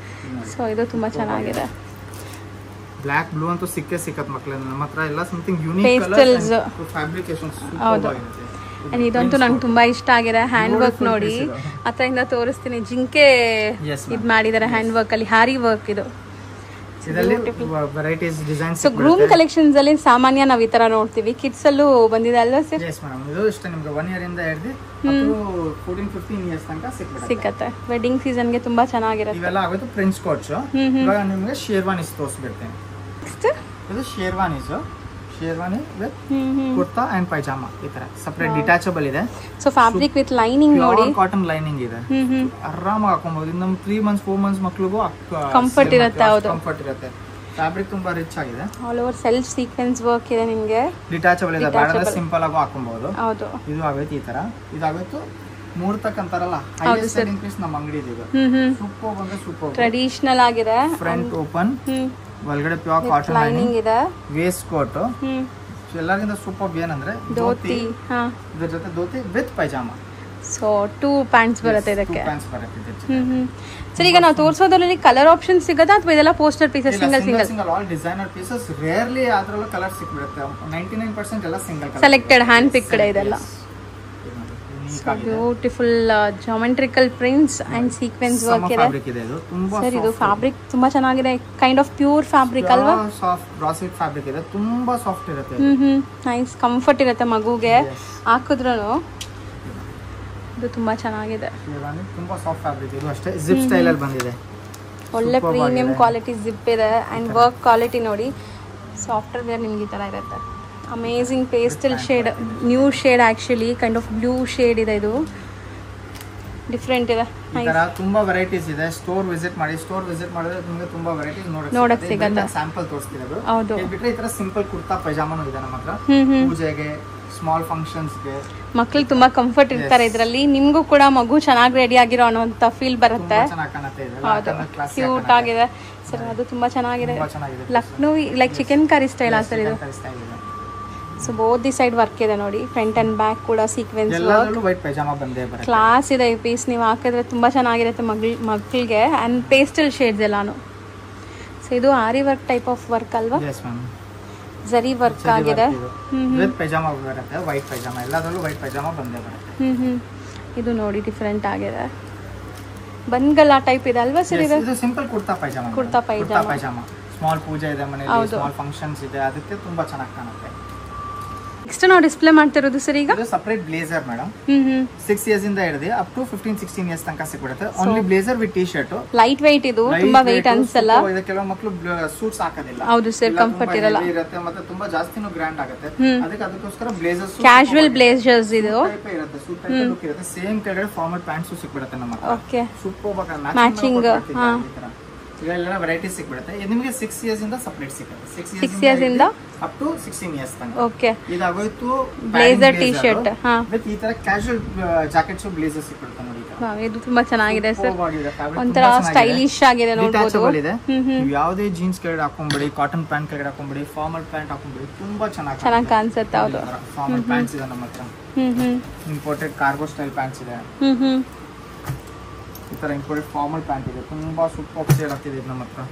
ಸೊ ಇದು ತುಂಬಾ ಚೆನ್ನಾಗಿದೆ. ಬ್ಲಾಕ್ ಬ್ಲೂ ಅಂತೂ ಸಿಕ್ಕೇ ಸಿಕ್ಕತ್ ಮಕ್ಕಳು ನಮ್ಮ ಹತ್ರ ಎಲ್ಲ ಸಮಥಿಂಗ್ ಯೂನಿಕ್ Pastels. ಫ್ಯಾಬ್ರಿಕೇಶನ್ ಹೌದು. ಇದಂತೂ ನಂಗೆ ತುಂಬಾ ಇಷ್ಟ ಆಗಿದೆ. ಹ್ಯಾಂಡ್ ವರ್ಕ್ ನೋಡಿ ಹತ್ರದಿಂದ ತೋರಿಸ್ತೀನಿ. ಜಿಂಕೆ ಇದ್ ಮಾಡಿದಾರೆ ಹ್ಯಾಂಡ್ ವರ್ಕ್ ಅಲ್ಲಿ, ಹಾರಿ ವರ್ಕ್ ಇದು. ಇದರಲ್ಲಿ varieties designs. So groom collections ಅಲ್ಲಿ ಸಾಮಾನ್ಯ ನಾವ್ ಈ ತರ ನೋಡ್ತೀವಿ. ಕಿಡ್ಸ್ ಅಲ್ಲೂ ಬಂದಿದೆ ಅಲ್ವಾ ಸರ್? ಎಸ್ ಮೇಡಮ್, ಇದು ಇಷ್ಟ ನಿಮ್ಗೆ 1 year ಇಂದ ಹಿಡಿದು 14-15 years ತನಕ ಸಿಕ್ಕತ್ತೆ. ವೆಡ್ಡಿಂಗ್ ಸೀಸನ್ ಗೆ ತುಂಬಾ ಚೆನ್ನಾಗಿರುತ್ತೆ. ಇವೆಲ್ಲ ಆಗೋದು ಪ್ರಿನ್ಸ್ ಕೋಟ್ಸ್. ಇವಾಗ ನಿಮ್ಗೆ ಶೇರ್ವಾನೀಸ್ ತೋರಿಸ್ಬಿಡ್ತೇನೆ. ಇದು ಶೇರ್ವಾನಿ ವಿತ್ ಕುರ್ತಾ ಅಂಡ್ ಪೈಜಾಮಾ ಈ ತರ ಸಪರೇಟ್ ಡಿಟ್ಯಾಚಬಲ್ ಇದೆ. ಸೊ ಫ್ಯಾಬ್ರಿಕ್ ವಿತ್ ಲೈನಿಂಗ್ ನೋಡಿ, ಕಾಟನ್ ಲೈನಿಂಗ್ ಇದೆ. ಆರಾಮಾಗಿ ಹಾಕೊಬಹುದು. ನಮ್ಮ 3 months 4 months ಮಕ್ಕಳಿಗೂ ಕಂಫರ್ಟ್ ಇರುತ್ತೆ. ಹೌದು, ಕಂಫರ್ಟ್ ಇರುತ್ತೆ. ಫ್ಯಾಬ್ರಿಕ್ ತುಂಬಾ ರಿಚ್ ಆಗಿದೆ. All over self sequence work ಇದೆ. ನಿಮ್ಗೆ ಡಿಟ್ಯಾಚಬಲ್ ಇದೆ, ಬೇಡ ಸಿಂಪಲ್ ಆಗಿ ಹಾಕೊಬಹುದು. ಹೌದು, ಇದು ಆಗೈತೆ ಈ ತರ. ಇದಾಗೈತು ಮುಹೂರ್ತಕ್ ಅಂತಾರಲ್ಲ, ಹೈಯೆಸ್ಟ್ ಸೆಲ್ಲಿಂಗ್ ಪೀಸ್ ನಮ್ಮ ಅಂಗಡಿ ಇದೆ. ಸೂಪರ್ ಬಂದ್ರೆ ಸೂಪರ್ ಟ್ರೆಡಿಷನಲ್ ಆಗಿದೆ. ಫ್ರಂಟ್ ಓಪನ್, ಒಳಗಡೆ ಪ್ಯೂರ್ ಕಾಟನ್ ಲೈನಿಂಗ್ ಇದೆ. ವೇಸ್ಟ್ ಕೋಟ್ ಎಲ್ಲರಿಗಿಂತ ಸೂಪರ್ ಏನಂದ್ರೆ ಧೋತಿ. ಇದ್ರ ಜೊತೆ dhoti with pyjama. So 2 pants ಬರುತ್ತೆ ಇದಕ್ಕೆ. ಸರ್, ಈಗ ನಾವು ತೋರಿಸೋದ್ರಲ್ಲಿ ಕಲರ್ ಆಪ್ಷನ್ ಸಿಗತ್ತಾ ಅಥವಾ ಇದೆಲ್ಲ poster pieces? Single all designer pieces. Rarely ಅದರಲ್ಲೂ ಕಲರ್ ಸಿಕ್ಬಿಡುತ್ತೆ. 99% ಎಲ್ಲ single colour. Selected hand picked ಇದೆಲ್ಲ. Beautiful geometrical prints and sequence work ಇದೆ. ಸರ್, ಇದು ಫ್ಯಾಬ್ರಿಕ್ ತುಂಬಾ ಚೆನ್ನಾಗಿದೆ. ಕೈಂಡ್ ಆಫ್ ಪ್ಯೂರ್ ಫ್ಯಾಬ್ರಿಕ್ ಅಲ್ವಾ? ಸಾಫ್ಟ್ ಬ್ರಾಸಿಡ್ ಫ್ಯಾಬ್ರಿಕ್ ಇದೆ. ತುಂಬಾ ಸಾಫ್ಟ್ ಇರುತ್ತೆ. ನೈಸ್, ಕಂಫರ್ಟ್ ಇರುತ್ತೆ ಮಗುಗೆ ಹಾಕಿದ್ರು. ಇದು ತುಂಬಾ ಚೆನ್ನಾಗಿದೆ. ತುಂಬಾ ಸಾಫ್ಟ್ ಫ್ಯಾಬ್ರಿಕ್. ಇದು ಅಷ್ಟೇ ಜಿಪ್ ಸ್ಟೈಲ್ ಅಲ್ಲಿ ಬಂದಿದೆ. ಒಳ್ಳೆ ಪ್ರೀಮಿಯಂ ಕ್ವಾಲಿಟಿ ಜಿಪ್ ಇದೆ ಅಂಡ್ ವರ್ಕ್ ಕ್ವಾಲಿಟಿ ನೋಡಿ. ಸಾಫ್ಟ್ವೇರ್ ವೇರ್ ನಿಮ್ಗೆ ಈ ತರ ಇರುತ್ತೆ. Amazing pastel shade, new shade actually, kind of blue shade ಇದೆ. ಇದು ಡಿಫರೆಂಟ್ ಇದೆ. ತುಂಬಾ ವೆರೈಟೀಸ್ ಇದೆ. ಸ್ಟೋರ್ ವಿಸಿಟ್ ಮಾಡಿ. ಸ್ಟೋರ್ ವಿಸಿಟ್ ಮಾಡಿದ್ರೆ ನಿಮಗೆ ತುಂಬಾ ವೆರೈಟೀಸ್ ನೋಡಕ್ ಸಿಗತ್ತೆ. ಸ್ಯಾಂಪಲ್ ತೋರಿಸ್ತಿರೋದು. ಹೌದು, ಬಿಟ್ರೆ ಈ ತರ ಸಿಂಪಲ್ ಕುರ್ತಾ ಪೈಜಾಮಾನು ಇದೆ ನಮ್ಮ ಹತ್ರ. ಪೂಜೆಗೆ, ಸ್ಮಾಲ್ ಫಂಕ್ಷನ್ಸ್ ಗೆ ಮಕ್ಕಳು ತುಂಬಾ ಕಂಫರ್ಟ್ ಇರ್ತಾರೆ ಇದರಲ್ಲಿ. ನಿಮ್ಗೂ ಕೂಡ ಮಗು ಚೆನ್ನಾಗಿ ರೆಡಿ ಆಗಿರೋ ಅನ್ನೋಂತ ಫೀಲ್ ಬರುತ್ತೆ. ಕ್ಯೂಟ್ ಆಗಿದೆ ಸರ್. ಅದು ತುಂಬಾ ಚೆನ್ನಾಗಿದೆ. Lucknow like chikankari style sir ಇದು. So both the side work ಇದೆ ನೋಡಿ. ಫ್ರಂಟ್ ಅಂಡ್ ಬ್ಯಾಕ್ ಕೂಡ ಸೀಕ್ವೆನ್ಸ್ ವರ್ಕ್. ವೈಟ್ ಪೈಜಾಮಾ ಬಂದೇ ಬರುತ್ತೆ. ಕ್ಲಾಸ್ ಇದೆ ಈ ಪೀಸ್. ನೀವು ಹಾಕಿದ್ರೆ ತುಂಬಾ ಚೆನ್ನಾಗಿರುತ್ತೆ ಮಕ್ಕಳಿಗೆ. ಅಂಡ್ ಪೇಸ್ಟಲ್ ಶೇಡ್ಸ್ ಎಲ್ಲಾನು. ಸೊ ಇದು ಆರಿ ವರ್ಕ್ ಟೈಪ್ ಆಫ್ ವರ್ಕ್ ಅಲ್ವಾ? ಜರಿ ವರ್ಕ್ ಆಗಿದೆ. ವಿತ್ ಪೈಜಾಮಾ ಬರುತ್ತೆ. ವೈಟ್ ಪೈಜಾಮಾ, ಎಲ್ಲದರಲ್ಲೂ ವೈಟ್ ಪೈಜಾಮಾ ಬಂದೇ ಬರುತ್ತೆ. ಇದು ನೋಡಿ ಡಿಫರೆಂಟ್ ಆಗಿದೆ. ಬನ್ಗಲಾ ಟೈಪ್ ಇದೆ ಅಲ್ವಾ ಸರ್? ಇದು ಸಿಂಪಲ್ ಕುರ್ತಾ ಪೈಜಾಮಾ. ಕುರ್ತಾ ಪೈಜಾಮಾ. ಸ್ಮಾಲ್ ಪೂಜೆ ಇದೆ ಮನೆಯಲ್ಲಿ, ಸ್ಮಾಲ್ ಫಂಕ್ಷನ್ಸ್ ಇದೆ, ಅದಕ್ಕೆ ತುಂಬಾ ಚೆನ್ನಾಗಿ ಕಾಣುತ್ತೆ. ನೆಕ್ಸ್ಟ್ ನಾವು ಡಿಸ್ಪ್ಲೇ ಮಾಡ್ತಿರೋದು ಸರ್ ಈಗ ಇದು ಸಪರೇಟ್ ಬ್ಲೇಸರ್ ಮೇಡಮ್. 6 years ಇಂದ ಹಿಡಿದು ಅಪ್ ಟು 15-16 years ತನಕ ಸಿಗುತ್ತೆ. Only blazer with T shirt. Light weight ಇದು, ತುಂಬಾ weight ಅನ್ಸಲ್ಲ. ಇದು ಕೆಲವು ಮಕ್ಕಳು ಸೂಟ್ಸ್ ಹಾಕೋದಿಲ್ಲ. ಹೌದು ಸರ್, ಕಂಫರ್ಟ್ ಇರಲ್ಲ ಇರುತ್ತೆ ಮತ್ತೆ ತುಂಬಾ ಜಾಸ್ತಿನೂ ಗ್ರ್ಯಾಂಡ್ ಆಗುತ್ತೆ. ಅದಕ್ಕೋಸ್ಕರ ಬ್ಲೇಸರ್ಸ್, ಕ್ಯಾಶುವಲ್ ಬ್ಲೇಸರ್ಸ್ ಇದು ಟೈಪ್ ಇರುತ್ತೆ. ಸೂಟ್ ಟೈಪ್ ಲುಕ್ ಇರುತ್ತೆ. ಸೇಮ್ ಕೆಳಗಡೆ ಫಾರ್ಮಲ್ ಪ್ಯಾಂಟ್ಸ್ ಸಿಕ್ಬಿಡುತ್ತೆ ನಮ್ಮ ಹತ್ರ. Okay, super matching. ಇದೆಲ್ಲ ವೆರೈಟೀಸ್ ಸಿಕ್ಬಿಡುತ್ತೆ. ಇದು ನಿಮಗೆ 6 years ಇಂದ ಸಪರೇಟ್ ಸಿಗುತ್ತೆ. 6 years ಇಂದ ಅಪ್ ಟು 16 years ತನಕ. ಓಕೆ, ಇದಾಗೋಯ್ತು ಬ್ಲೇಸರ್ ಟಿ ಶರ್ಟ್. ವಿತ್ ಈ ತರ ಕ್ಯಾಶುವಲ್ ಜಾಕೆಟ್ಸ್ ಬ್ಲೇಸರ್ ಸಿಕ್ಬಿಡುತ್ತೆ ನೋಡಿ. ಇದು ತುಂಬಾ ಚೆನ್ನಾಗಿದೆ ಸರ್. ಒಂಥರ ಸ್ಟೈಲಿಶ್ ಆಗಿದೆ ನೋಡಬಹುದು. ನೀವು ಯಾವುದೇ ಜೀನ್ಸ್ ಕೆಳಗಡೆ ಹಾಕೊಂಡ್ಬಿಡಿ, ಕಾಟನ್ ಪ್ಯಾಂಟ್ ಕೆಳಗಡೆ ಹಾಕೊಂಡ್ಬಿಡಿ, ಫಾರ್ಮಲ್ ಪ್ಯಾಂಟ್ ಹಾಕೊಂಡ್ಬಿಡಿ, ತುಂಬಾ ಚೆನ್ನಾಗಿ ಕಾಣಿಸುತ್ತೆ. ಹೌದು, ಫಾರ್ಮಲ್ ಪ್ಯಾಂಟ್ಸ್ ಇದೆ ನಮ್ಮ ಹತ್ರ. ಇಂಪೋರ್ಟೆಡ್ ಕಾರ್ಗೋ ಸ್ಟೈಲ್ ಪ್ಯಾಂಟ್ಸ್ ಇದೆ. ಈ ತರ ಇಂಪೋರ್ಟೆಡ್ ಫಾರ್ಮಲ್ ಪ್ಯಾಂಟ್ ಇದೆ. ತುಂಬಾ ಸೂಪರ್ ಶೇಡ್ ಆಗ್ತಿದೆ ನಮ್ಮ ಹತ್ರ.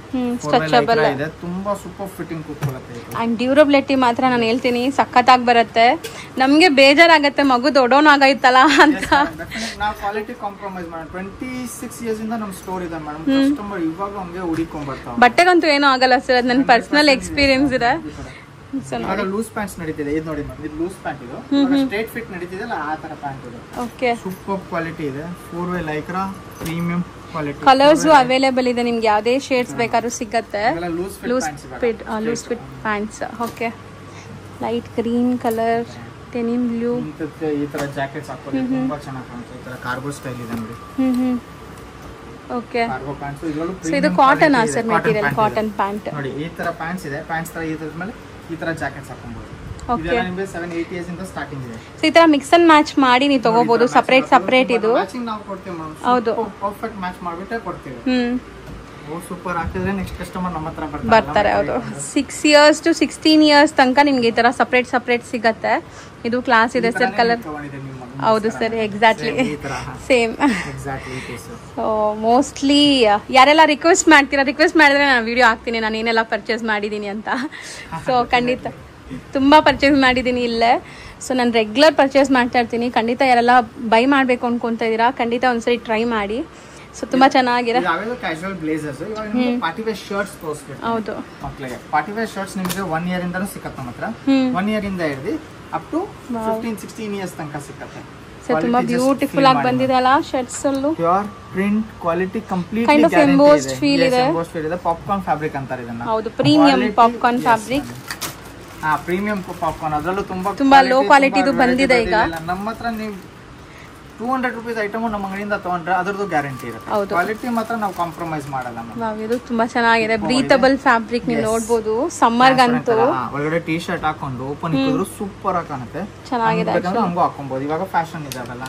ಸ್ಟ್ರೆಚಬಲ್ ಇದೆ. ತುಂಬಾ ಸೂಪರ್ ಫಿಟ್ಟಿಂಗ್ ಕೂತ್ಕೊಳ್ಳುತ್ತೆ. ಅಂಡ್ ಡ್ಯೂರಬಿಲಿಟಿ ಮಾತ್ರ ನಾನು ಹೇಳ್ತೀನಿ ಸಖತ್ತಾಗಿ ಬರುತ್ತೆ. ನಮ್ಗೆ ಬೇಜಾರಾಗತ್ತೆ ಮಗು ದೊಡ್ಡವನಾಗೈತಲ್ಲ ಅಂತ. ನಾವು ಕ್ವಾಲಿಟಿ ಕಾಂಪ್ರಮೈಸ್ ಮಾಡೋಣ. 26 years ಇಂದ ನಮ್ಮ ಸ್ಟೋರ್ ಇದೆ ಮೇಡಮ್. ಕಸ್ಟಮರ್ ಇವಾಗ ಹಂಗೆ ಹುಡುಕೊಂಡು ಬರ್ತಾರೆ. ಬಟ್ಟೆಗಂತೂ ಏನೂ ಆಗಲ್ಲ ಸರ್. ಅದು ನನ್ನ ಪರ್ಸನಲ್ ಎಕ್ಸ್ಪೀರಿಯನ್ಸ್ ಇದೆ. ಲೂಸ್ ಪ್ಯಾಂಟ್ಸ್ ನಡೀತಿದೆ. ಇದು ನೋಡಿ ಮೇಡಮ್, ಇದು ಲೂಸ್ ಪ್ಯಾಂಟ್. ಇದು ಸ್ಟ್ರೇಟ್ ಫಿಟ್ ನಡೀತಿದೆಲ್ಲ ಆ ತರ ಪ್ಯಾಂಟ್ ಇದು. ಓಕೆ, ಸೂಪರ್ ಕ್ವಾಲಿಟಿ ಇದೆ. 4-way Lycra premium quality. Colours available ಇದೆ. ನಿಮ್ಗೆ ಯಾವುದೇ ಶೇಡ್ಸ್ ಬೇಕಾದ್ರೂ ಸಿಗುತ್ತೆ. Loose fit pants. Okay, light green colour, denim blue. ಈ ತರ ಜಾಕೆಟ್ಸ್ ಹಾಕೊಳ್ಳಿ ತುಂಬಾ ಚೆನ್ನಾಗಿ ಕಾಣುತ್ತೆ. ಈ ತರ ಕಾರ್ಗೋ ಸ್ಟೈಲ್ ಇದೆ ನೋಡಿ. Okay, cargo pants. ಇದರಲ್ಲೂ ಇದು cotton sir material. Cotton pant ನೋಡಿ. ಈ ತರ ಪ್ಯಾಂಟ್ಸ್ ಇದೆ. ಪ್ಯಾಂಟ್ಸ್ ತರ ಇದ್ರ ಮೇಲೆ ಈ ತರ ಜಾಕೆಟ್ಸ್ ಹಾಕೊಂಬಹುದು. ಇದೆಲ್ಲ ನಿಮಗೆ 7-8 years ಇಂದ ಸ್ಟಾರ್ಟಿಂಗ್ ಇದೆ. ಸೊ ಈ ತರ ಮಿಕ್ಸ್ ಅಂಡ್ ಮ್ಯಾಚ್ ಮಾಡಿ ನೀವು ತಗೋಬಹುದು. ಸಪರೇಟ್ ಇದು ಮ್ಯಾಚಿಂಗ್ ನಾವು ಕೊಡ್ತೀವಿ ಮೇಡಂ. ಹೌದು, ಪರ್ಫೆಕ್ಟ್ ಮ್ಯಾಚ್ ಮಾಡಿಬಿಟ್ಟೆ ಕೊಡ್ತೀವಿ. ಸೂಪರ್ ಹಾಕಿದ್ರೆ ನೆಕ್ಸ್ಟ್ ಕಸ್ಟಮರ್ ನಮ್ಮ ಹತ್ರ ಬರ್ತಾರೆ. ಹೌದು 6 years to 16 years ತನಕ ನಿಮ್ಗೆ ಈ ತರ ಸಪ್ರೇಟ್ ಸಿಗತ್ತೆ. ಇದು ಕ್ಲಾಸ್ ಇದೆ ಸರ್. ಕಲರ್ ಹೌದು sir, exactly same. So mostly ಯಾರೆಲ್ಲ ರಿಕ್ವೆಸ್ಟ್ ಮಾಡಿದ್ರೆ ನಾನು ವಿಡಿಯೋ ಹಾಕ್ತೀನಿ ನಾನು ಏನೆಲ್ಲ ಪರ್ಚೇಸ್ ಮಾಡಿದ್ದೀನಿ ಅಂತ. ಸೊ ಖಂಡಿತ ತುಂಬ ಪರ್ಚೇಸ್ ಮಾಡಿದ್ದೀನಿ ಇಲ್ಲೇ. ಸೊ ನಾನು ರೆಗ್ಯುಲರ್ ಪರ್ಚೇಸ್ ಮಾಡ್ತಾ ಇರ್ತೀನಿ. ಖಂಡಿತ ಯಾರೆಲ್ಲ ಬೈ ಮಾಡಬೇಕು ಅನ್ಕೊಂತ ಇದ್ದೀರಾ ಖಂಡಿತ ಒಂದ್ಸರಿ ಟ್ರೈ ಮಾಡಿ. ಸೊ ತುಂಬಾ ಚೆನ್ನಾಗಿದೆ. Casual blazers, party wear shirts ತೋರಿಸ್ಬೇಕು. ಹೌದು ಮಕ್ಕಳಿಗೆ ಪಾರ್ಟಿ ವೇರ್ ಶರ್ಟ್ಸ್ ನಿಮಗೆ 1 year ಇಂದನೂ ಸಿಕ್ಕತ್ತೆ ನಮ್ಮ ಹತ್ರ. 1 year ಇಂದ ಹಿಡಿದು ಅಪ್ ಟು 15-16 years ತನಕ ಸಿಕ್ಕತ್ತೆ. ಸೊ ತುಂಬಾ ಬ್ಯೂಟಿಫುಲ್ ಆಗಿ ಬಂದಿದೆ ಅಲ್ಲ ಶರ್ಟ್ಸ್ ಅಲ್ಲೂ. Pure print quality completely kind of embossed feel ಇದೆ. ಪಾಪ್ಕಾರ್ನ್ ಫ್ಯಾಬ್ರಿಕ್ ಅಂತಾರೆ ಇದನ್ನ. ಹೌದು, premium popcorn fabric. Premium popcorn, ಅದರಲ್ಲೂ ತುಂಬಾ ಲೋ ಕ್ವಾಲಿಟಿದು ಬಂದಿದೆ ಈಗ. ನಮ್ಮ ಹತ್ರ ನೀವು 200 rupees ಐಟಮ್ ನಮ್ಮ ಅಂಗಡಿಯಿಂದ ತಗೊಂಡ್ರೆ ಅದರದ್ದು ಗ್ಯಾರಂಟಿ ಇರುತ್ತೆ. ಕ್ವಾಲಿಟಿ ಮಾತ್ರ ನಾವು ಕಾಂಪ್ರಮೈಸ್ ಮಾಡಲ್ಲ. ಇದು ತುಂಬಾ ಚೆನ್ನಾಗಿದೆ, ಬ್ರೀತಬಲ್ ಫ್ಯಾಬ್ರಿಕ್. ನೀವು ನೋಡಬಹುದು ಸಮ್ಮರ್ ಗಂತೂ ಒಳಗಡೆ ಟೀ ಶರ್ಟ್ ಹಾಕೊಂಡು ಓಪನ್ ಇಟ್ಟಿದ್ರು ಸೂಪರ್ ಆಗಿ ಕಾಣುತ್ತೆ. ಚೆನ್ನಾಗಿದೆ, ಹಂಗೂ ಹಾಕೊಬಹುದು. ಇವಾಗ ಫ್ಯಾಷನ್ ಇದೆ ಅವೆಲ್ಲ.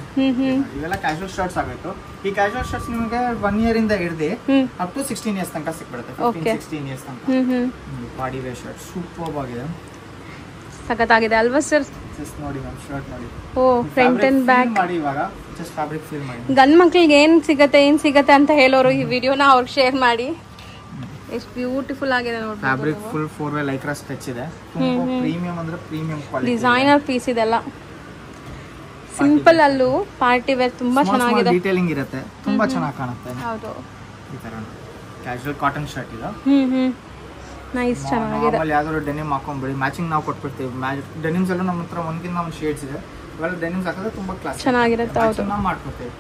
ಇವೆಲ್ಲ ಕ್ಯಾಶುವಲ್ ಶರ್ಟ್ಸ್ ಆಗೈತು. ಈ ಕ್ಯಾಶುವಲ್ ಶರ್ಟ್ಸ್ ನಿಮಗೆ 1 year ಇಂದ ಹಿಡಿದು ಅಪ್ ಟು 16 years ತನಕ ಸಿಕ್ಬಿಡುತ್ತೆ. 15-16 years ತನಕ ಬಾಡಿ ವೇರ್ ಶರ್ಟ್ ಸೂಪರ್ ಆಗಿದೆ, ಸಖತ್ತಾಗಿದೆ ಅಲ್ವಾ ಸರ್? ಜಸ್ಟ್ ನೋಡಿ ಮ್ಯಾಮ್, ಶರ್ಟ್ ನೋಡಿ. ಓ ಫ್ರಂಟ್ ಅಂಡ್ ಬ್ಯಾಕ್ ಮಾಡಿ. ಇವಾಗ ಜಸ್ಟ್ ಫ್ಯಾಬ್ರಿಕ್ ಫೀಲ್ ಮಾಡಿ. ಗಂಡ್ ಮಕ್ಳಿಗೆ ಏನ್ ಸಿಗತ್ತೆ ಅಂತ ಹೇಳೋರು ಈ ವಿಡಿಯೋನ ಅವ್ರಿಗೆ ಶೇರ್ ಮಾಡಿ. ಎಷ್ಟು ಬ್ಯೂಟಿಫುಲ್ ಆಗಿದೆ ನೋಡಿ. Fabric full 4-way Lycra stitch ಇದೆ. ತುಂಬಾ ಪ್ರೀಮಿಯಂ ಅಂದ್ರೆ ಪ್ರೀಮಿಯಂ ಕ್ವಾಲಿಟಿ. ಡಿಸೈನರ್ ಪೀಸ್ ಇದೆಲ್ಲ. ಸಿಂಪಲ್ ಅಲ್ಲೂ ಪಾರ್ಟಿ ವೇರ್ ತುಂಬಾ ಚೆನ್ನಾಗಿದೆ. ಡೀಟೇಲಿಂಗ್ ಇರುತ್ತೆ, ತುಂಬಾ ಚೆನ್ನಾಗಿ ಕಾಣುತ್ತೆ. ಹೌದು, ಈ ತರ ಕ್ಯಾಶುವಲ್ ಕಾಟನ್ ಶರ್ಟ್ ಇದು. ನೈಸ್, ಚೆನ್ನಾಗಿದೆ. ಯಾವ್ದಾದ್ರು ಡೆನಿಮ್ ಹಾಕೊಂಡ್ಬಿಡಿ, ಮ್ಯಾಚಿಂಗ್ ನಾವು ಕೊಟ್ಬಿಡ್ತೀವಿ. ಡೆನಿಮ್ಸ್ ಎಲ್ಲ ನಮ್ಮ ಹತ್ರ ಒಂದ್ಕಿಂತ ಒಂದು ಶೇಡ್ಸ್ ಇದೆ. ಇವೆಲ್ಲ ಡೆನಿಮ್ಸ್ ಹಾಕಿದ್ರೆ ತುಂಬಾ ಕ್ಲಾಸ್ ಚೆನ್ನಾಗಿರುತ್ತೆ. ಹೌದು, ನಾವು ಮಾಡ್ಕೊಡ್ತೀವಿ.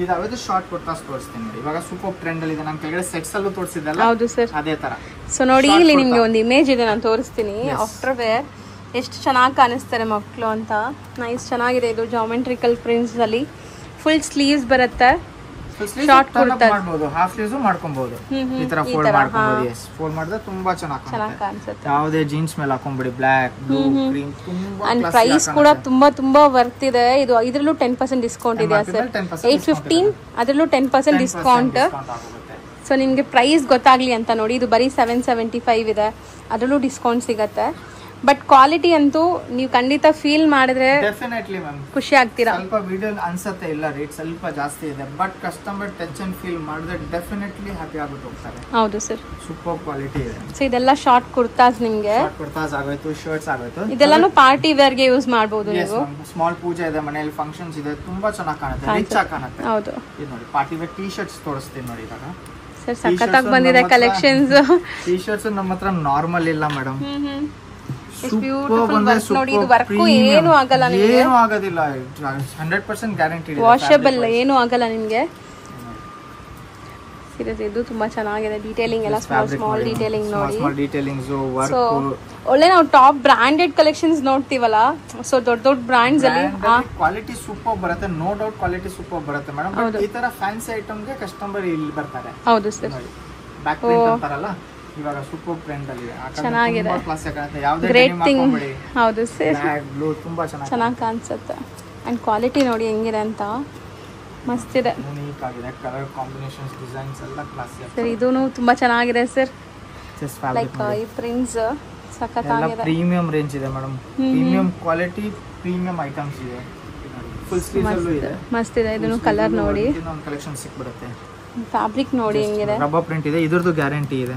ಇದು ಯಾವ್ದು ಶಾರ್ಟ್ ಕುರ್ತಾಸ್ ತೋರಿಸ್ತೀನಿ ನೋಡಿ. ಇವಾಗ ಸೂಪರ್ ಟ್ರೆಂಡ್ ಅಲ್ಲಿ ಇದೆ. ನಾನು ಕೆಳಗಡೆ ಸೆಟ್ಸ್ ಅಲ್ಲೂ ತೋರಿಸಿದ್ದಲ್ಲ. ಹೌದು ಸರ್, ಅದೇ ತರ. ಸೊ ನೋಡಿ, ಇಲ್ಲಿ ನಿಮ್ಗೆ ಒಂದು ಇಮೇಜ್ ಇದೆ, ನಾನು ತೋರಿಸ್ತೀನಿ. ಆಫ್ಟರ್ ವೇರ್ ಎಷ್ಟು ಚೆನ್ನಾಗಿ ಕಾಣಿಸ್ತಾರೆ ಮಕ್ಕಳು ಅಂತ. ನೈಸ್, ಚೆನ್ನಾಗಿದೆ. ಇದು ಜಾಮೆಟ್ರಿಕಲ್ ಪ್ರಿಂಟ್ಸ್ ಅಲ್ಲಿ ಫುಲ್ ಸ್ಲೀವ್ಸ್ ಬರುತ್ತೆ. ಶಾರ್ಟ್ ಕುರ್ತಾ ಮಾಡಬಹುದು, ಹಾಫ್ ಸ್ಲೀವ್ಸ್ ಮಾಡ್ಕೊಬಹುದು. ಈ ತರ ಫೋಲ್ಡ್ ಮಾಡ್ಕೊಬಹುದು. ಫೋಲ್ಡ್ ಮಾಡಿದ್ರೆ ತುಂಬಾ ಚೆನ್ನಾಗಿ ಕಾಣುತ್ತೆ. ಯಾವುದೇ ಜೀನ್ಸ್ ಮೇಲೆ ಹಾಕೊಂಡ್ಬಿಡಿ, ಬ್ಲಾಕ್, ಬ್ಲೂ, ಕ್ರೀಮ್. ತುಂಬಾ ಅಂಡ್ ಪ್ರೈಸ್ ಕೂಡ ತುಂಬಾ ವರ್ತ್ ಇದೆ. ಇದು ಇದರಲ್ಲೂ 10% ಡಿಸ್ಕೌಂಟ್ ಇದೆ ಸರ್. 815 ಅದರಲ್ಲೂ 10% ಡಿಸ್ಕೌಂಟ್. ಸೊ ನಿಮ್ಗೆ ಪ್ರೈಸ್ ಗೊತ್ತಾಗ್ಲಿ ಅಂತ ನೋಡಿ, ಇದು ಬರೀ 775 ಇದೆ. ಅದರಲ್ಲೂ ಡಿಸ್ಕೌಂಟ್ ಸಿಗತ್ತೆ. ಬಟ್ ಕ್ವಾಲಿಟಿ ಅಂತೂ ನೀವು ಖಂಡಿತ ಫೀಲ್ ಮಾಡಿದ್ರೆ ಡೆಫಿನೆಟ್ಲಿ ಮ್ಯಾಮ್ ಖುಷಿ ಆಗ್ತೀರಾ. ಸ್ವಲ್ಪ ವಿಡಿಯೋ ಅನ್ಸುತ್ತೆ ಇಲ್ಲ ರೇಟ್ ಸ್ವಲ್ಪ ಜಾಸ್ತಿ ಇದೆ, but customer touch and feel ಮಾಡಿದ್ರೆ ಡೆಫಿನೆಟ್ಲಿ ಹ್ಯಾಪಿ ಆಗುತ್ತೆ ಹೋಗ್ತಾರೆ. ಹೌದು ಸರ್, ಸೂಪರ್ ಕ್ವಾಲಿಟಿ ಇದೆ. ಸೊ ಇದೆಲ್ಲ ಶಾರ್ಟ್ ಕುರ್ತಾಸ್, ನಿಮ್ಗೆ ಶಾರ್ಟ್ ಕುರ್ತಾಸ್ ಆಗೋಯ್ತು, ಶರ್ಟ್ಸ್ ಆಗೋಯ್ತು. ಇದೆಲ್ಲಾನು ಪಾರ್ಟಿ ವೇರ್ ಗೆ ಯೂಸ್ ಮಾಡಬಹುದು ನೀವು. ಸ್ಮಾಲ್ ಪೂಜೆ ಇದೆ, ಮನೆಯಲ್ಲಿ ಫಂಕ್ಷನ್ಸ್ ಇದೆ, ತುಂಬಾ ಚೆನ್ನಾಗಿ ಕಾಣುತ್ತೆ, ರಿಚ್ ಆಗಿ ಕಾಣುತ್ತೆ. ಹೌದು, ಇದು ನೋಡಿ ಪಾರ್ಟಿ ವೇರ್ ಟೀ ಶರ್ಟ್ಸ್ ತೋರಿಸ್ತೀನಿ ನೋಡಿ. ಇವಾಗ ಸರ್ ಸಖತ್ತಾಗಿ ಬಂದಿದೆ ಕಲೆಕ್ಷನ್ಸ್. ಟೀ ಶರ್ಟ್ಸ್ ನಮ್ಮ ಹತ್ರ ನಾರ್ಮಲ್ ಇಲ್ಲ ಮೇಡಮ್. ಏನು ಆಗಲ್ಲ, ಏನು ಆಗೋದಿಲ್ಲ, 100% ಗ್ಯಾರಂಟಿ ಇದೆ. ವಾಷಬಲ್, ಏನು ಆಗಲ್ಲ ನಿಮ್ಗೆ. ಸೀರಿಯಸ್, ಇದು ತುಂಬಾ ಚೆನ್ನಾಗಿದೆ. ಡೀಟೇಲಿಂಗ್ ಎಲ್ಲ ಸ್ಮಾಲ್ ಡೀಟೇಲಿಂಗ್ ನೋಡಿ. ಸೊ ಒಳ್ಳೆ ನಾವು ಟಾಪ್ ಬ್ರಾಂಡೆಡ್ ಕಲೆಕ್ಷನ್ಸ್ ನೋಡ್ತೀವಲ್ಲ, ಸೊ ದೊಡ್ಡ ಬ್ರಾಂಡ್ಸ್ ಅಲ್ಲಿ ಕ್ವಾಲಿಟಿ ಸೂಪರ್ ಬರುತ್ತೆ. ನೋ ಡೌಟ್ ಕ್ವಾಲಿಟಿ ಸೂಪರ್ ಬರುತ್ತೆ ಮೇಡಮ್. ಈ ತರ ಫ್ಯಾನ್ಸಿ ಐಟಮ್ ಗೆ ಕಸ್ಟಮರ್ ಇಲ್ಲಿ ಬರ್ತಾರೆ. ಹೌದು ಸರ್, ಬ್ಯಾಕ್ ಪ್ರಿಂಟ್ ಅಂತಾರಲ್ಲ, ಇವಾಗ ಸೂಪರ್ ಟ್ರೆಂಡ್ ಅಲ್ಲಿ ಚೆನ್ನಾಗಿದೆ. Great thing. ಹೌದು ಸರ್, ಬ್ಲೂ ತುಂಬಾ ಚೆನ್ನಾಗಿ ಕಾಣಿಸುತ್ತೆ. ಅಂಡ್ ಕ್ವಾಲಿಟಿ ನೋಡಿ ಹೆಂಗಿದೆ ಅಂತ, ಮಸ್ತ್ ಇದೆ. ಯೂನಿಕ್ ಆಗಿದೆ, ಕಲರ್ ಕಾಂಬಿನೇಷನ್ಸ್, ಡಿಸೈನ್ಸ್ ಎಲ್ಲ ಕ್ಲಾಸಿ ಇದೆ ಸರ್. ಇದೂನು ತುಂಬಾ ಚೆನ್ನಾಗಿದೆ ಸರ್. ಲೈಕ್ ಈ ಪ್ರಿಂಟ್ಸ್ ಸಖತ್ತಾಗಿದೆ. ಪ್ರೀಮಿಯಂ ರೇಂಜ್ ಇದೆ madam. Premium quality, premium items ಇದೆ. ಫುಲ್ ಸ್ಲೀವ್ಸ್ ಅಲ್ಲೂ ಇದೆ, ಮಸ್ತ್ ಇದೆ. ಇದನ್ನು ಕಲರ್ ನೋಡಿ, ಇನ್ನೊಂದು ಕಲೆಕ್ಷನ್ ಸಿಕ್ಬಿಡುತ್ತೆ. ಫ್ಯಾಬ್ರಿಕ್ ನೋಡಿ ಹೆಂಗಿದೆ, ರಬ್ಬರ್ ಪ್ರಿಂಟ್ ಇದೆ, ಇದ್ರದ್ದು ಗ್ಯಾರಂಟಿ ಇದೆ.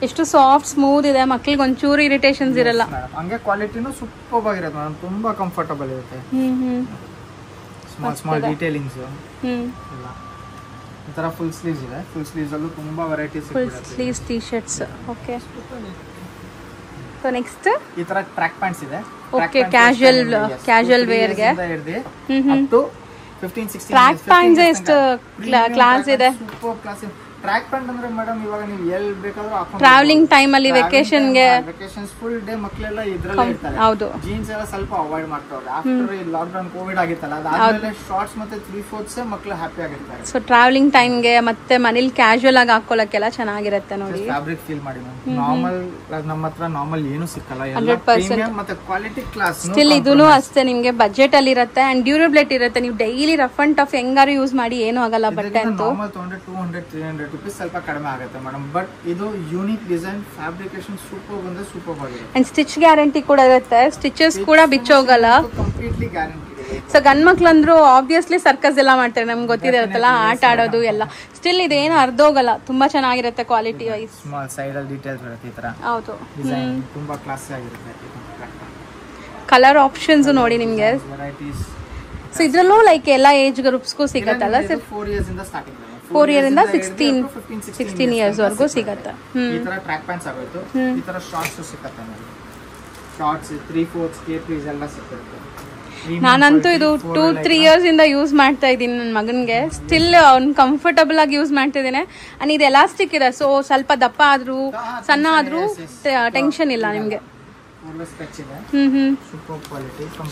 ಎಷ್ಟು ಸಾಫ್ಟ್ ಸ್ಮೂತ್ ಇದೆ, ಮಕ್ಕಳಿಗೆ ಒಂಚೂರು ಇರಿಟೇಷನ್ಸ್ ಇರಲ್ಲ. ಹಂಗೆ ಕ್ವಾಲಿಟಿನೂ ಸೂಪರ್ ಆಗಿರುತ್ತೆ ಮೇಡಮ್, ತುಂಬಾ ಕಂಫರ್ಟಬಲ್ ಇರುತ್ತೆ. ಸ್ಮಾಲ್ ಡೀಟೇಲಿಂಗ್ಸ್ ಎಲ್ಲ. ಈ ತರ ಫುಲ್ ಸ್ಲೀವ್ಸ್ ಇದೆ. ಫುಲ್ ಸ್ಲೀವ್ಸ್ ಅಲ್ಲೂ ತುಂಬಾ ವೆರೈಟೀಸ್ ಇದೆ. Full sleeves T shirts. Okay, so next ಈ ತರ ಟ್ರ್ಯಾಕ್ ಪ್ಯಾಂಟ್ಸ್ ಇದೆ. ಓಕೆ, ಕ್ಯಾಶುವಲ್ ವೇರ್ ಗೆ ಅಪ್ ಟು 15-16 ಟ್ರ್ಯಾಕ್ ಪ್ಯಾಂಟ್ಸ್ ಎಷ್ಟು ಕ್ಲಾಸ್ ಇದೆ. Super class. ಟ್ರ್ಯಾಕ್ ಪ್ಯಾಂಟ್ ಅಂದ್ರೆ ಮೇಡಮ್ ಇವಾಗ ನೀವು ಎಲ್ಲಿ ಬೇಕಾದ್ರೂ ಹಾಕೊಂಡು ಟ್ರಾವೆಲಿಂಗ್ ಟೈಮ್ ಅಲ್ಲಿ ವೆಕೇಶನ್ಗೆ ವೆಕೇಶನ್ಸ್ ಫುಲ್ ಡೇ ಮಕ್ಕಳೆಲ್ಲ ಇದ್ರಲ್ಲೇ ಇರ್ತಾರೆ. ಹೌದು, ಜೀನ್ಸ್ ಎಲ್ಲ ಸ್ವಲ್ಪ ಅವಾಯ್ಡ್ ಮಾಡ್ತಾರೆ. ಆಫ್ಟರ್ ಈ ಲಾಕ್ ಡೌನ್ ಕೋವಿಡ್ ಆಗಿತ್ತಲ್ಲ, ಅದಾದ್ಮೇಲೆ ಶಾರ್ಟ್ಸ್ ಮತ್ತೆ 3/4 ಮಕ್ಕಳು ಹ್ಯಾಪಿ ಆಗಿರ್ತಾರೆ. ಸೊ ಟ್ರಾವೆಲಿಂಗ್ ಟೈಮ್ಗೆ ಮತ್ತೆ ಮನೇಲಿ ಕ್ಯಾಶುವಲ್ ಆಗಿ ಹಾಕೊಳ್ಳೋಕೆಲ್ಲ ಚೆನ್ನಾಗಿರುತ್ತೆ ನೋಡಿ. ಫ್ಯಾಬ್ರಿಕ್ ಫೀಲ್ ಮಾಡಿ ನಾರ್ಮಲ್, ನಮ್ಮ ಹತ್ರ ನಾರ್ಮಲ್ ಏನು ಸಿಕ್ಕಲ್ಲ, ಎಲ್ಲ ಪ್ರೀಮಿಯಂ ಮತ್ತೆ ಕ್ವಾಲಿಟಿ ಕ್ಲಾಸ್. ಸ್ಟಿಲ್ ಇದೂನು ಅಷ್ಟೇ ನಿಮ್ಗೆ ಬಜೆಟ್ ಅಲ್ಲಿ ಇರುತ್ತೆ ಅಂಡ್ ಡ್ಯೂರಬಿಲಿಟಿ ಇರುತ್ತೆ. ನೀವು ಡೈಲಿ ರಫ್ ಅಂಡ್ ಟಫ್ ಹೆಂಗಾರು ಯೂಸ್ ಮಾಡಿ ಏನೂ ಆಗಲ್ಲ. ಬಟ್ಟೆ ಅಂತೂ ನಾರ್ಮಲ್ ತಗೊಂಡ್ರೆ 200-300 ರೂಪೀಸ್ ಸ್ವಲ್ಪ ಕಡಿಮೆ ಆಗುತ್ತೆ ಮೇಡಮ್. ಬಟ್ ಇದು ಯೂನಿಕ್ ಡಿಸೈನ್, ಫ್ಯಾಬ್ರಿಕೇಶನ್ ಸೂಪರ್ ಬಂದ್ರೆ ಸೂಪರ್ ಆಗಿದೆ. ಅಂಡ್ ಸ್ಟಿಚ್ ಗ್ಯಾರಂಟಿ ಕೂಡ ಇರುತ್ತೆ. ಸ್ಟಿಚಸ್ ಕೂಡ ಬಿಚ್ಚೋಗಲ್ಲ. ಕಂಪ್ಲೀಟ್ಲಿ ಗ್ಯಾರಂಟಿ ಇದೆ. ಸೊ ಗಂಡ್ ಮಕ್ಳು ಅಂದ್ರು ಆಬ್ವಿಯಸ್ಲಿ ಸರ್ಕಸ್ ಎಲ್ಲ ಮಾಡ್ತಾರೆ, ನಮ್ಗೆ ಗೊತ್ತಿರುತ್ತಲ್ಲ, ಆಟ ಆಡೋದು ಎಲ್ಲ. ಸ್ಟಿಲ್ ಇದೇನು ಅರ್ಧೋಗಲ್ಲ, ತುಂಬಾ ಚೆನ್ನಾಗಿರುತ್ತೆ ಕ್ವಾಲಿಟಿ ವೈಸ್. ಸ್ಮಾಲ್ ಸೈಡ್ ಅಲ್ಲಿ ಡೀಟೇಲ್ಸ್ ಬರುತ್ತೆ ಈ ತರ. ಹೌದು, ಡಿಸೈನ್ ತುಂಬಾ ಕ್ಲಾಸಿ ಆಗಿರುತ್ತೆ. ಕಲರ್ ಆಪ್ಷನ್ಸ್ ನೋಡಿ ನಿಮ್ಗೆ. ವೆರೈಟೀಸ್. ಸೊ ಇದ್ರಲ್ಲೂ ಲೈಕ್ ಎಲ್ಲ ಏಜ್ ಗ್ರೂಪ್ಸ್ಗೂ ಸಿಗತ್ತಲ್ಲ ಸರ್? 4 ಇಯರ್ಸ್ ಇಂದ ಸ್ಟಾರ್ಟಿಂಗ್. 4 ಇಯರ್ ಇಂದ 16 ಇಯರ್ಸ್ ವರೆಗೂ ಸಿಗತ್ತೆ. ಈ ತರ ಟ್ರ್ಯಾಕ್ ಪ್ಯಾಂಟ್ಸ್ ಆಗೋಯ್ತು. ಈ ತರ ಶಾರ್ಟ್ಸ್ ಸಿಕ್ಕತ್ತೆ ನೋಡಿ. ಶಾರ್ಟ್ಸ್ 3/4 ಕೇಪ್ರೀಸ್ ಎಲ್ಲ ಸಿಕ್ಕತ್ತೆ. ನಾನಂತೂ ಇದು 2-3 ಇಯರ್ಸ್ ಇಂದ ಯೂಸ್ ಮಾಡ್ತಾ ಇದ್ದೀನಿ ನನ್ನ ಮಗನ್ಗೆ. ಸ್ಟಿಲ್ ಅವ್ನು ಕಂಫರ್ಟಬಲ್ ಆಗಿ ಯೂಸ್ ಮಾಡ್ತಿದ್ದೇನೆ. ಅಂಡ್ ಇದು ಎಲಾಸ್ಟಿಕ್ ಇದೆ, ಸೊ ಸ್ವಲ್ಪ ದಪ್ಪ ಆದ್ರೂ ಸಣ್ಣ ಆದ್ರೂ ಟೆನ್ಷನ್ ಇಲ್ಲ ನಿಮ್ಗೆ.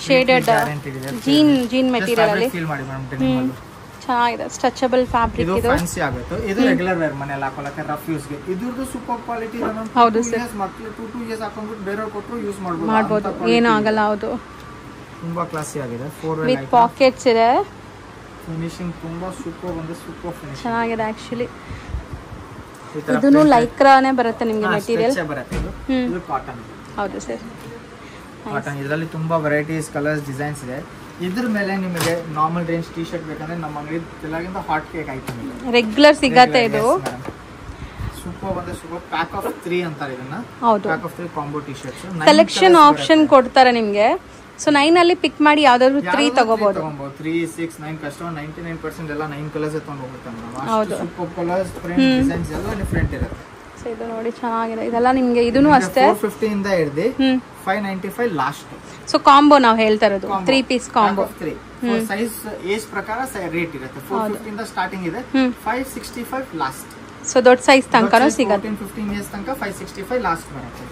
ಶೇಡೆಡ್ ಜೀನ್ ಮೆಟೀರಿಯಲ್ ಅಲ್ಲಿ ಚೆನ್ನಾಗಿದೆ. ಸ್ಟ್ರೆಚಬಲ್ ಫ್ಯಾಬ್ರಿಕ್ ಇದು. ಫ್ಯಾನ್ಸಿ ಆಗುತ್ತೆ. ಇದು ರೆಗ್ಯುಲರ್ ವೇರ್ ಮನೆಯಲ್ಲಿ ಹಾಕೊಳ್ಳಕ್ಕೆ, ರಫ್ ಯೂಸ್ ಗೆ ಇದ್ರದ್ದು ಸೂಪರ್ ಕ್ವಾಲಿಟಿ ಇದೆ ಮ್ಯಾಮ್. ಹೌದು ಸರ್, ಮಕ್ಕಳು 2 years ಹಾಕೊಂಡ್ಬಿಟ್ಟು ಬೇರೆಯವ್ರು ಕೊಟ್ಟರು ಯೂಸ್ ಮಾಡಬಹುದು, ಏನೂ ಆಗಲ್ಲ. ಹೌದು, ತುಂಬಾ ಕ್ಲಾಸಿ ಆಗಿದೆ. 4 ವಿತ್ ಪಾಕೆಟ್ಸ್ ಇದೆ. ಫಿನಿಶಿಂಗ್ ತುಂಬಾ ಸೂಪರ್ ಬಂದ್ರೆ ಸೂಪರ್ ಫಿನಿಶಿಂಗ್ ಚೆನ್ನಾಗಿದೆ ಆಕ್ಚುಲಿ. ಇದೂನು ಲೈಕ್ರಾನೇ ಬರುತ್ತೆ ನಿಮಗೆ ಮೆಟೀರಿಯಲ್. ಬರುತ್ತೆ. ಇದು ಕಾಟನ್. ಹೌದು ಸರ್, ಕಾಟನ್. ಇದರಲ್ಲಿ ತುಂಬಾ ವೆರೈಟೀಸ್, ಕಲರ್ಸ್, ಡಿಸೈನ್ಸ್ ಇದೆ. ಇದ್ರ ಮೇಲೆ ನಿಮಗೆ ನಾರ್ಮಲ್ ರೇಂಜ್ ಟಿ ಶರ್ಟ್ ಬೇಕಂದ್ರೆ ನಮ್ಮ ಅಂಗಡಿ ಎಲ್ಲಾಗಿಂತ ಹಾಟ್ ಕೇಕ್ ಐಟಮ್ ಇದೆ, ರೆಗ್ಯುಲರ್ ಸಿಗತ್ತೆ. ಇದು ಸೂಪರ್ ಬಂದ್ರೆ ಸೂಪರ್. ಪ್ಯಾಕ್ ಆಫ್ 3 ಅಂತಾರೆ ಇದನ್ನ. ಹೌದು, pack of 3 combo T shirts. Selection option ಕೊಡ್ತಾರೆ ನಿಮ್ಗೆ. ಸೊ 9 ಅಲ್ಲಿ ಪಿಕ್ ಮಾಡಿ ಯಾವ್ದಾದ್ರು 3 ತಗೋಬಹುದು. 3, 6, 9 ಕಸ್ಟಮರ್ 99% ಎಲ್ಲ 9 ಕಲರ್ಸ್ ತಗೊಂಡು ಹೋಗುತ್ತೆ ಮೇಡಮ್. ಅಷ್ಟು ಸೂಪರ್ ಕಲರ್ಸ್, ಪ್ರಿಂಟ್, ಡಿಸೈನ್ಸ್ ಎಲ್ಲ ಡಿಫರೆಂಟ್ ಇರುತ್ತೆ. ಸೊ ಇದು ನೋಡಿ ಚೆನ್ನಾಗಿದೆ. ಇದೆಲ್ಲ ನಿಮ್ಗೆ ಇದೂನು ಅಷ್ಟೇ 450 ಇಂದ ಹಿಡಿದು 595 ಲಾಸ್ಟ್. ಸೊ ಕಾಂಬೋ ನಾವು ಹೇಳ್ತಾ ಇರೋದು 3 ಪೀಸ್ ಕಾಂಬೋ. ಸೈಜ್ ಏಜ್ ಪ್ರಕಾರ ರೇಟ್ ಇರುತ್ತೆ. 450 ಇಂದ ಸ್ಟಾರ್ಟಿಂಗ್ ಇದೆ, 565 ಲಾಸ್ಟ್. ಸೊ ದೊಡ್ಡ ಸೈಜ್ ತನಕನೂ ಸಿಗುತ್ತೆ. 15 ಇಯರ್ಸ್ ತನಕ 565 ಲಾಸ್ಟ್ ಬರುತ್ತೆ.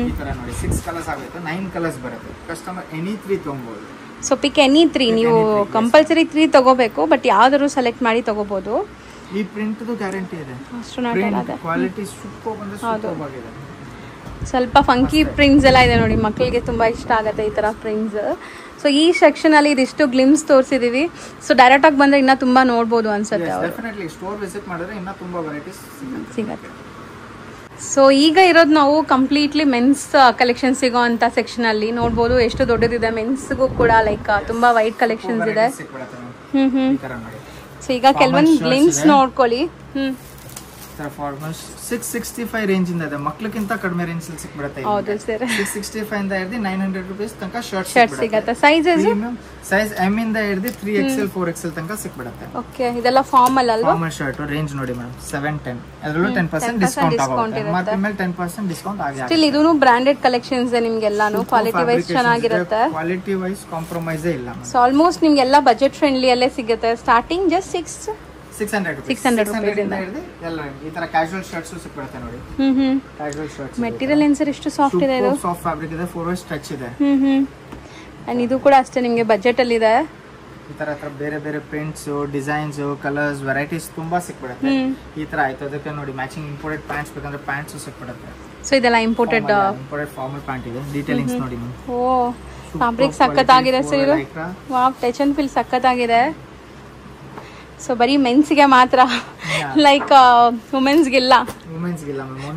ಈ ತರ ನೋಡಿ 6 ಕಲರ್ಸ್ ಆಗುತ್ತೆ, 9 ಕಲರ್ಸ್ ಬರುತ್ತೆ. ಕಸ್ಟಮರ್ ಎನಿ 3 ತಗೊಬಹುದು. So pick any 3. ನೀವು ಕಂಪಲ್ಸರಿ 3 ತಗೋಬೇಕು, ಬಟ್ ಯಾವ್ದಾದ್ರು ಸೆಲೆಕ್ಟ್ ಮಾಡಿ ತಗೋಬಹುದು. ಈ ಪ್ರಿಂಟ್ ಗ್ಯಾರಂಟಿ ಇದೆ. ಕ್ವಾಲಿಟಿ ಸೂಪರ್ ಬಂದ್ರೆ ಸೂಪರ್ ಆಗಿದೆ. ಸ್ವಲ್ಪ ಫಂಕಿ ಪ್ರಿಂಟ್ಸ್ ಎಲ್ಲ ಇದೆ ನೋಡಿ, ಮಕ್ಕಳಿಗೆ ತುಂಬಾ ಇಷ್ಟ ಆಗುತ್ತೆ ಈ ತರ ಪ್ರಿಂಟ್ಸ್. ಸೊ ಈ ಸೆಕ್ಷನ್ ಅಲ್ಲಿ ಇದಿಷ್ಟು ಗ್ಲಿಮ್ಸ್ ತೋರಿಸಿದೀವಿ. ಸೊ ಡೈರೆಕ್ಟ್ ಆಗಿ ಬಂದ್ರೆ ಇನ್ನ ತುಂಬಾ ನೋಡಬಹುದು ಅನ್ಸುತ್ತೆ. ಡೆಫಿನೆಟ್ಲಿ ಸ್ಟೋರ್ ವಿಸಿಟ್ ಮಾಡಿದ್ರೆ ಇನ್ನ ತುಂಬಾ ವೆರೈಟೀಸ್ ಸಿಗುತ್ತೆ. ಸೊ ಈಗ ಇರೋದು ನಾವು ಕಂಪ್ಲೀಟ್ಲಿ ಮೆನ್ಸ್ ಕಲೆಕ್ಷನ್ ಸಿಗೋ ಅಂತ ಸೆಕ್ಷನ್ ಅಲ್ಲಿ ನೋಡಬಹುದು. ಎಷ್ಟು ದೊಡ್ಡದಿದೆ. ಮೆನ್ಸ್ಗೂ ಕೂಡ ಲೈಕ್ ತುಂಬಾ ವೈಡ್ ಕಲೆಕ್ಷನ್ಸ್ ಇದೆ. ಸೊ ಈಗ ಕೆಲವೊಂದು ಗ್ಲಿಮ್ಸ್ ನೋಡ್ಕೊಳ್ಳಿ. ಫಾರ್ಮಲ್ಸ್ 665 ರೇಂಜ್ ಇಂದ ಇದೆ. ಮಕ್ಕಳಿಗಿಂತ ಕಡಿಮೆ ರೇಂಜ್ ಅಲ್ಲಿ ಸಿಕ್ಬಿಡುತ್ತೆ. ಹೌದು ಸರ್, 665 ಇಂದ ಹಿಡಿದು 900 ರೂಪೀಸ್ ತನಕ ಶರ್ಟ್ ಸಿಗುತ್ತೆ. ಸೈಜಸ್ ಸೈಜ್ ಎಮ್ ಇಂದ ಹಿಡಿದು 3XL 4XL ತನಕ ಸಿಕ್ಬಿಡುತ್ತೆ. ಓಕೆ, ಇದೆಲ್ಲ ಫಾರ್ಮಲ್ ಅಲ್ವಾ? ಫಾರ್ಮಲ್ ಶರ್ಟ್ ರೇಂಜ್ ನೋಡಿ ಮೇಡಮ್ 710. ಅದರಲ್ಲೂ 10% ಡಿಸ್ಕೌಂಟ್ ಆಗುತ್ತೆ. ಮಾರ್ಕೆಟ್ ಮೇಲೆ 10% ಡಿಸ್ಕೌಂಟ್ ಆಗಿದೆ. ಸ್ಟಿಲ್ ಇದೂನು ಬ್ರಾಂಡೆಡ್ ಕಲೆಕ್ಷನ್ಸ್ ನಿಮ್ಗೆಲ್ಲಾನು ಕ್ವಾಲಿಟಿ ವೈಸ್ ಚೆನ್ನಾಗಿರುತ್ತೆ. ಕ್ವಾಲಿಟಿ ವೈಸ್ ಕಾಂಪ್ರಮೈಸ್ ಇಲ್ಲ. ಸೊ ಆಲ್ಮೋಸ್ಟ್ ನಿಮ್ಗೆಲ್ಲ ಬಜೆಟ್ ಫ್ರೆಂಡ್ಲಿ ಅಲ್ಲೇ ಸಿಗುತ್ತೆ. ಸ್ಟಾರ್ಟಿಂಗ್ ಜಸ್ಟ್ 600 ರೂಪೀಸ್ ಇಂದ ಎಲ್ಲ ಈ ತರ ಕ್ಯಾಶುವಲ್ ಶರ್ಟ್ಸ್ ಸಿಕ್ಬಿಡುತ್ತೆ ನೋಡಿ. ಕ್ಯಾಶುವಲ್ ಶರ್ಟ್ಸ್ ಮೆಟೀರಿಯಲ್ ಏನ್ ಸರ್ ಎಷ್ಟು ಸಾಫ್ಟ್ ಇದೆ. ಇದು ಸಾಫ್ಟ್ ಫ್ಯಾಬ್ರಿಕ್ ಇದೆ, 4 way ಸ್ಟ್ರೆಚ್ ಇದೆ. ಅಂಡ್ ಇದು ಕೂಡ ಅಷ್ಟೇ ನಿಮಗೆ ಬಜೆಟ್ ಅಲ್ಲಿ ಇದೆ. ಈ ತರ ಬೇರೆ ಬೇರೆ ಪ್ರಿಂಟ್ಸ್, ಡಿಸೈನ್ಸ್, ಕಲರ್ಸ್, ವೆರೈಟೀಸ್ ತುಂಬಾ ಸಿಕ್ಬಿಡುತ್ತೆ. ಈ ತರ ಆಯ್ತು. ಅದಕ್ಕೆ ನೋಡಿ ಮ್ಯಾಚಿಂಗ್ ಇಂಪೋರ್ಟೆಡ್ ಪ್ಯಾಂಟ್ಸ್ ಬೇಕಂದ್ರೆ ಪ್ಯಾಂಟ್ಸ್ ಸಿಕ್ಬಿಡುತ್ತೆ. ಸೊ ಇದೆಲ್ಲ ಇಂಪೋರ್ಟೆಡ್ ಫಾರ್ಮಲ್ ಪ್ಯಾಂಟ್ ಇದೆ. ಡೀಟೇಲಿಂಗ್ಸ್ ನೋಡಿ ನೀವು. ಓ, ಫ್ಯಾಬ್ರಿಕ್ ಸಕ್ಕತ್ತಾಗಿದೆ ಸರ್ ಇದು. ವಾವ್, ಟಚ್ ಅಂಡ್ ಫೀಲ್ ಸಕ್ಕತ್ತಾಗಿದೆ. ಸೊ ಬರೀ ಮೆನ್ಸ್ಗೆ ಮಾತ್ರ, ಲೈಕ್ ವುಮೆನ್ಸ್ಗಿಲ್ಲ.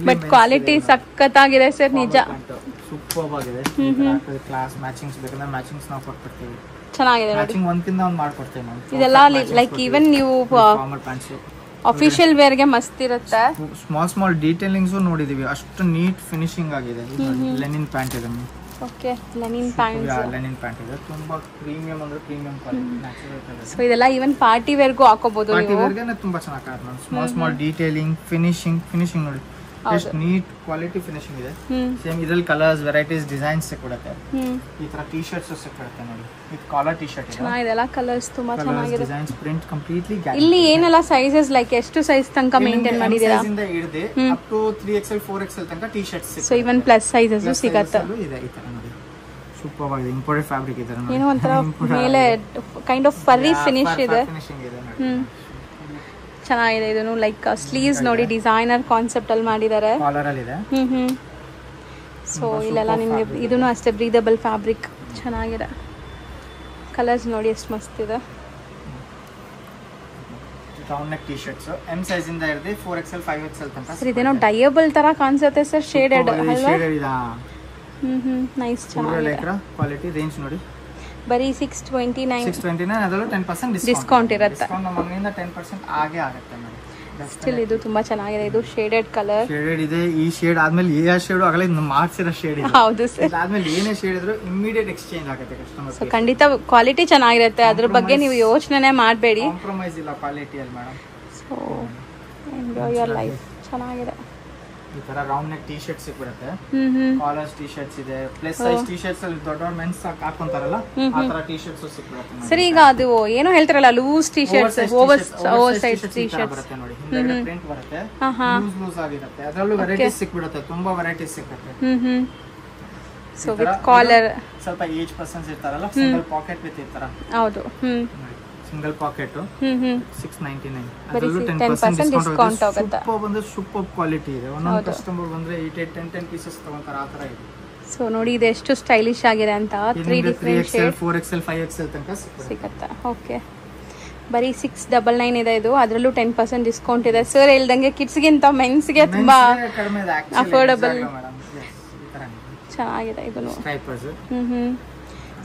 ಬಟ್ ಕ್ವಾಲಿಟಿ ಸಕ್ಕತ್ತಾಗಿದೆ ಸರ್, ನಿಜ ಸೂಪರ್ ಆಗಿದೆ. ಕ್ಲಾಸ್ ಮ್ಯಾಚಿಂಗ್ಸ್ ಬೇಕಂದ್ರೆ ಮ್ಯಾಚಿಂಗ್ಸ್ ನಾವು ಕೊಡ್ತೀವಿ. ಚೆನ್ನಾಗಿದೆ ನೋಡಿ. ಮ್ಯಾಚಿಂಗ್ ಒಂದಕ್ಕಿಂತ ಒಂದು ಮಾಡ್ಕೊಡ್ತೀವಿ ನಾವು. ಇದೆಲ್ಲ ಲೈಕ್ ಈವನ್ ನೀವು ಫಾರ್ಮಲ್ ಪ್ಯಾಂಟ್ಸ್ ಅಫಿಷಿಯಲ್ ವೇರ್ ಗೆ ಮಸ್ತ್ ಇರುತ್ತೆ. ಸ್ಮಾಲ್ ಡೀಟೇಲಿಂಗ್ಸ್ ನೋಡಿದೀವಿ. ಅಷ್ಟು ನೀಟ್ ಫಿನಿಶಿಂಗ್ ಆಗಿದೆ. ಲೆನಿನ್ ಪ್ಯಾಂಟ್ ಇದೆ. Okay, Lenin pants. Lenin pant ಇದೆ. ತುಂಬಾ ಪ್ರೀಮಿಯಂ ಅಂದ್ರೆ premium quality, natural colour. So ಇದೆಲ್ಲ ಈವನ್ ಪಾರ್ಟಿ ವೇರ್ ಗೂ ಹಾಕೋಬಹುದು ನೀವು. ಪಾರ್ಟಿ ವೇರ್ ಗೆ ತುಂಬಾ ಚೆನ್ನಾಗಿ ಕಾಣುತ್ತೆ. ಸ್ಮಾಲ್ ಡೀಟೇಲಿಂಗ್, ಫಿನಿಶಿಂಗ್ ನೋಡಿ. ಎಷ್ಟು ನೀಟ್ ಕ್ವಾಲಿಟಿ ಫಿನಿಶಿಂಗ್ ಇದೆ. ಸೇಮ್ ಇದ್ರಲ್ಲಿ ಕಲರ್ಸ್ ವೆರೈಟೀಸ್ ಡಿಸೈನ್ಸ್ ಸಿಕ್ಬಿಡುತ್ತೆ. ಈ ತರ ಟಿ ಶರ್ಟ್ಸ್ ಸಿಕ್ಬಿಡುತ್ತೆ ನೋಡಿ. ಇದು ಕಾಲರ್ ಟಿ ಶರ್ಟ್ ಇದೆ. ಚೆನ್ನಾಗಿದೆ ಕಲರ್ಸ್ ತುಂಬಾ ಚೆನ್ನಾಗಿದೆ. ಡಿಸೈನ್ಸ್ ಪ್ರಿಂಟ್ ಕಂಪ್ಲೀಟ್ಲಿ ಇಲ್ಲಿ ಏನೆಲ್ಲ ಸೈಜಸ್ ಲೈಕ್ ಎಷ್ಟು ಸೈಜ್ ತನಕ ಮೇಂಟೈನ್ ಮಾಡಿದೀರಾ? ಇಂದ ಹಿಡಿದು ಅಪ್ ಟು 3XL 4XL ತನಕ ಟಿ ಶರ್ಟ್ಸ್ ಸಿಗುತ್ತೆ. ಸೊ ಇವನ್ ಪ್ಲಸ್ ಸೈಜಸ್ ಸಿಗುತ್ತೆ. ಇದೆ ಈ ತರ ನೋಡಿ. ಸೂಪರ್ ಆಗಿದೆ. ಇಂಪೋರ್ಟೆಡ್ ಫ್ಯಾಬ್ರಿಕ್ ಇದೆ ನೋಡಿ. ಏನೋ ಒಂತರ ಮೇಲೆ ಕೈಂಡ್ ಆಫ್ ಫರ್ರಿ ಫಿನಿಶ್ ಇದೆ. ಫಿನಿಶಿಂಗ್ ಇದೆ ನೋಡಿ. ಚೆನ್ನಾಗಿದೆ. ಇದನ್ನು ಲೈಕ್ ಸ್ಲೀವ್ಸ್ ನೋಡಿ ಡಿಸೈನರ್ ಕಾನ್ಸೆಪ್ಟ್ ಅಲ್ಲಿ ಮಾಡಿದ್ದಾರೆ. ಕಾಲರ್ ಅಲ್ಲಿ ಇದೆ. ಸೊ ಇಲ್ಲೆಲ್ಲ ನಿಮಗೆ ಇದನ್ನು ಅಷ್ಟೇ ಬ್ರೀದಬಲ್ ಫ್ಯಾಬ್ರಿಕ್ ಚೆನ್ನಾಗಿದೆ. ಕಲರ್ಸ್ ನೋಡಿ ಎಷ್ಟು ಮಸ್ತ್ ಇದೆ. Round neck T shirts M size ಇಂದ ಹಿಡಿದು 4XL 5XL ತನಕ. ಸರ್ ಇದೇನೋ ಡಯಬಲ್ ತರ ಕಾಣಿಸುತ್ತೆ ಸರ್. ಶೇಡೆಡ್ ಅಲ್ವಾ? ಶೇಡೆಡ್ ಇದೆ. ನೈಸ್ ಚೆನ್ನಾಗಿದೆ. ಕ್ವಾಲಿಟಿ ರೇಂಜ್ ನೋಡಿ. ಬರೀ 629 ಅದರಲ್ಲೂ 10% ಡಿಸ್ಕೌಂಟ್ ಇರುತ್ತೆ. ನಮ್ಮಿಂದ 10% ಆಗೇ ಆಗುತ್ತೆ ನೋಡಿ. ಸ್ಟಿಲ್ ಇದು ತುಂಬಾ ಚೆನ್ನಾಗಿದೆ. ಇದು ಶೇಡೆಡ್ ಕಲರ್. ಶೇಡೆಡ್ ಇದೆ. ಈ ಶೇಡ್ ಆದ್ಮೇಲೆ ಈ ಶೇಡ್ ಆಗಲೇ ಮಾಡ್ಸಿರೋ ಶೇಡ್ ಇದೆ. ಹೌದು ಸರ್. ಆದ್ಮೇಲೆ ಏನೇ ಶೇಡ್ ಇದ್ರೂ ಇಮಿಡಿಯೇಟ್ ಎಕ್ಸ್ಚೇಂಜ್ ಆಗುತ್ತೆ ಕಸ್ಟಮರ್. ಸೊ ಖಂಡಿತ ಕ್ವಾಲಿಟಿ ಚೆನ್ನಾಗಿರುತ್ತೆ. ಅದ್ರ ಬಗ್ಗೆ ನೀವು ಯೋಚನೆ ಮಾಡಬೇಡಿ. ಕಾಂಪ್ರಮೈಸ್ ಇಲ್ಲ ಕ್ವಾಲಿಟಿಯಲ್ಲಿ madam. So enjoy your life. ಚೆನ್ನಾಗಿದೆ. ಈ ತರ ರೌಂಡ್ ನೆಕ್ ಟಿ ಶರ್ಟ್ಸ್ ಸಿಕ್ಬಿಡುತ್ತೆ. ಕಾಲರ್ಸ್ ಟಿ ಶರ್ಟ್ಸ್ ಇದೆ. ಪ್ಲಸ್ ಸೈಜ್ ಟಿ ಶರ್ಟ್ಸ್ ಅಲ್ಲಿ ದೊಡ್ಡ ಮೆನ್ಸ್ ಹಾಕೊಂತಾರಲ್ಲ ಆ ತರ ಟಿ ಶರ್ಟ್ಸ್ ಸಿಕ್ಬಿಡುತ್ತೆ. ಸರ್ ಈಗ ಅದು ಏನೋ ಹೇಳ್ತಾರಲ್ಲ loose T shirts, oversize T shirts ಬರುತ್ತೆ ನೋಡಿ. ಹಿಂದೆ ಪ್ರಿಂಟ್ ಬರುತ್ತೆ. ಲೂಸ್ ಆಗಿರುತ್ತೆ. ಅದರಲ್ಲೂ ವೆರೈಟೀಸ್ ಸಿಕ್ಬಿಡುತ್ತೆ. ತುಂಬಾ ವೆರೈಟೀಸ್ ಸಿಗುತ್ತೆ. ಸೊ ವಿತ್ ಕಾಲರ್ ಸ್ವಲ್ಪ ಏಜ್ ಪರ್ಸನ್ಸ್ ಇರ್ತಾರಲ್ಲ ಸಿಂಗಲ್ ಪಾಕೆಟ್ ವಿತ್ ಈ ತರ. ಹೌದು. Single pocket 699. ಬರೀ 10% ಡಿಸ್ಕೌಂಟ್ ಆಗುತ್ತೆ. ಸೂಪರ್ ಬಂದ್ರೆ ಸೂಪರ್ ಕ್ವಾಲಿಟಿ ಇದೆ. ಒಂದೊಂದು ಕಸ್ಟಮರ್ ಬಂದ್ರೆ 8 ಪೀಸಸ್ ತಗೊಂತಾರೆ ಆ ತರ ಇದೆ. ಸೊ ನೋಡಿ ಇದು ಎಷ್ಟು ಸ್ಟೈಲಿಶ್ ಆಗಿದೆ ಅಂತ. 3 ಡಿಫರೆಂಟ್ ಶೇಡ್ 4XL 5XL ತನಕ ಸಿಗುತ್ತೆ. ಓಕೆ ಬರೀ 699 ಇದೆ ಇದು. ಅದರಲ್ಲೂ 10% ಡಿಸ್ಕೌಂಟ್ ಇದೆ. ಸರ್ ಹೇಳ್ದಂಗೆ ಕಿಡ್ಸ್ ಗಿಂತ ಮೆನ್ಸ್ ಗೆ ತುಂಬಾ ಅಫೋರ್ಡಬಲ್ ಚೆನ್ನಾಗಿದೆ. ಇದನ್ನು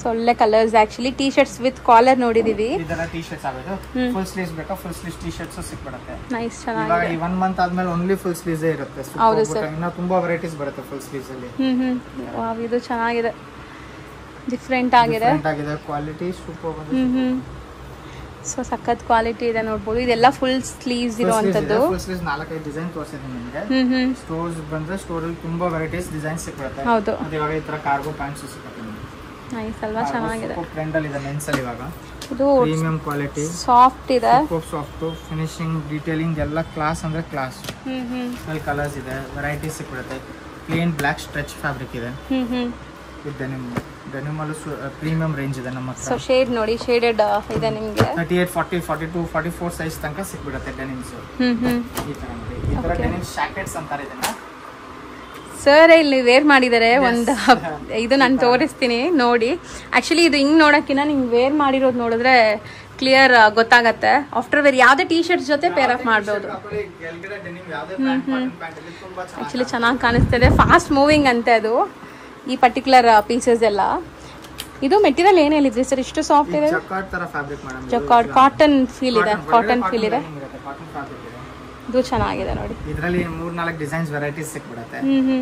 ಸೊ ಒಳ್ಳೆ colours actually. T-shirts with collar ನೋಡಿದೀವಿ. ಇದರ ಟಿ ಶರ್ಟ್ಸ್ ಆಗೋದು ಫುಲ್ ಸ್ಲೀವ್ಸ್ ಬೇಕಾ ಫುಲ್ ಸ್ಲೀವ್ಸ್ ಟಿ ಶರ್ಟ್ಸ್ ಸಿಕ್ಬಿಡುತ್ತೆ. ನೈಸ್ ಚೆನ್ನಾಗಿದೆ. ಈ 1 ಮಂತ್ ಆದ್ಮೇಲೆ ಓನ್ಲಿ ಫುಲ್ ಸ್ಲೀವ್ಸ್ ಇರುತ್ತೆ. ಹೌದು ಸರ್. ಇನ್ನ ತುಂಬಾ ವೆರೈಟೀಸ್ ಬರುತ್ತೆ ಫುಲ್ ಸ್ಲೀವ್ಸ್ ಅಲ್ಲಿ. ವಾವ್ ಇದು ಚೆನ್ನಾಗಿದೆ. ಡಿಫರೆಂಟ್ ಆಗಿದೆ. ಕ್ವಾಲಿಟಿ ಸೂಪರ್ ಬಂದಿದೆ. ಸೊ ಸಖತ್ ಕ್ವಾಲಿಟಿ ಇದೆ ನೋಡಬಹುದು. ಇದೆಲ್ಲ ಫುಲ್ ಸ್ಲೀವ್ಸ್ ಇರುವಂತದ್ದು. ಫುಲ್ ಸ್ಲೀವ್ಸ್ 4-5 ಡಿಸೈನ್ ತೋರಿಸಿದ್ದೀನಿ ನಿಮಗೆ. ಸ್ಟೋರ್ಸ್ ಬಂದ್ರೆ ಸ್ಟೋರ್ ಅಲ್ಲಿ ತುಂಬಾ ವೆರೈಟೀಸ್ ಡಿಸೈನ್ ಸಿಕ್ಬಿಡುತ್ತೆ. ಹೌದು. ಇವಾಗ ಈ ತರ ಕಾರ್ಗೋ ಪ್ಯಾಂಟ್ಸ್ ಸಿಗುತ್ತೆ. ನೈಸ್ ಅಲ್ವಾ? ಚೆನ್ನಾಗಿದೆ. ಟ್ರೆಂಡ್ ಅಲ್ಲಿ ಇದೆ ಮೆನ್ಸ್ ಅಲ್ಲಿ ಇವಾಗ. ಇದು ಪ್ರೀಮಿಯಂ ಕ್ವಾಲಿಟಿ ಸಾಫ್ಟ್ ಇದೆ. ಸೂಪರ್ ಸಾಫ್ಟ್ ಫಿನಿಶಿಂಗ್ ಡೀಟೇಲಿಂಗ್ ಎಲ್ಲ ಕ್ಲಾಸ್ ಅಂದ್ರೆ ಕ್ಲಾಸ್. ಅಲ್ಲಿ ಕಲರ್ಸ್ ಇದೆ. ವೆರೈಟೀಸ್ ಸಿಕ್ಬಿಡುತ್ತೆ. ಪ್ಲೇನ್ ಬ್ಲಾಕ್ ಸ್ಟ್ರೆಚ್ ಫ್ಯಾಬ್ರಿಕ್ ಇದೆ. ವಿತ್ ಡೆನಿಮ್ ಅಲ್ಲೂ ಪ್ರೀಮಿಯಂ ರೇಂಜ್ ಇದೆ ನಮ್ಮ ಹತ್ರ. ಸೊ ಶೇಡ್ ನೋಡಿ ಶೇಡೆಡ್ ಇದೆ ನಿಮಗೆ. 38 40 42 44 ಸೈಜ್ ತನಕ ಸಿಕ್ಬಿಡುತ್ತೆ ಡೆನಿಮ್ಸ್. ಈ ತರ ನೋಡಿ. ಈ ತರ ಡೆನಿಮ್ ಜಾಕೆಟ್ಸ್ ಅಂತಾರೆ ಇದನ್ನ. ಸರ್ ಇಲ್ಲಿ ವೇರ್ ಮಾಡಿದ್ದಾರೆ ಒಂದು. ಇದು ನಾನು ತೋರಿಸ್ತೀನಿ ನೋಡಿ. ಆಕ್ಚುಲಿ ಇದು ಹಿಂಗ್ ನೋಡಕ್ಕಿನ್ನ ನಿಮ್ಗೆ ವೇರ್ ಮಾಡಿರೋದು ನೋಡಿದ್ರೆ ಕ್ಲಿಯರ್ ಗೊತ್ತಾಗತ್ತೆ. ಆಫ್ಟರ್ ವೇರ್ ಯಾವ್ದೇ ಟಿ ಶರ್ಟ್ ಜೊತೆ ಪೇರ್ ಅಪ್ ಮಾಡ್ಬೋದು. ಆಕ್ಚುಲಿ ಚೆನ್ನಾಗಿ ಕಾಣಿಸ್ತಿದೆ. ಫಾಸ್ಟ್ ಮೂವಿಂಗ್ ಅಂತೆ ಅದು ಈ ಪರ್ಟಿಕ್ಯುಲರ್ ಪೀಸಸ್ ಎಲ್ಲ. ಇದು ಮೆಟೀರಿಯಲ್ ಏನ್ ಹೇಳಿದ್ರಿ ಸರ್ ಇಷ್ಟು ಸಾಫ್ಟ್ ಇದೆ? ಜಕಾರ್ಡ್ ಕಾಟನ್ ಫೀಲ್ ಇದೆ. ಕಾಟನ್ ಫೀಲ್ ಇದೆ. ಇದು ಚೆನ್ನಾಗಿದೆ ನೋಡಿ. ಇದರಲ್ಲಿ 3-4 ಡಿಸೈನ್ಸ್ ವೆರೈಟೀಸ್ ಸಿಕ್ಬಿಡುತ್ತೆ.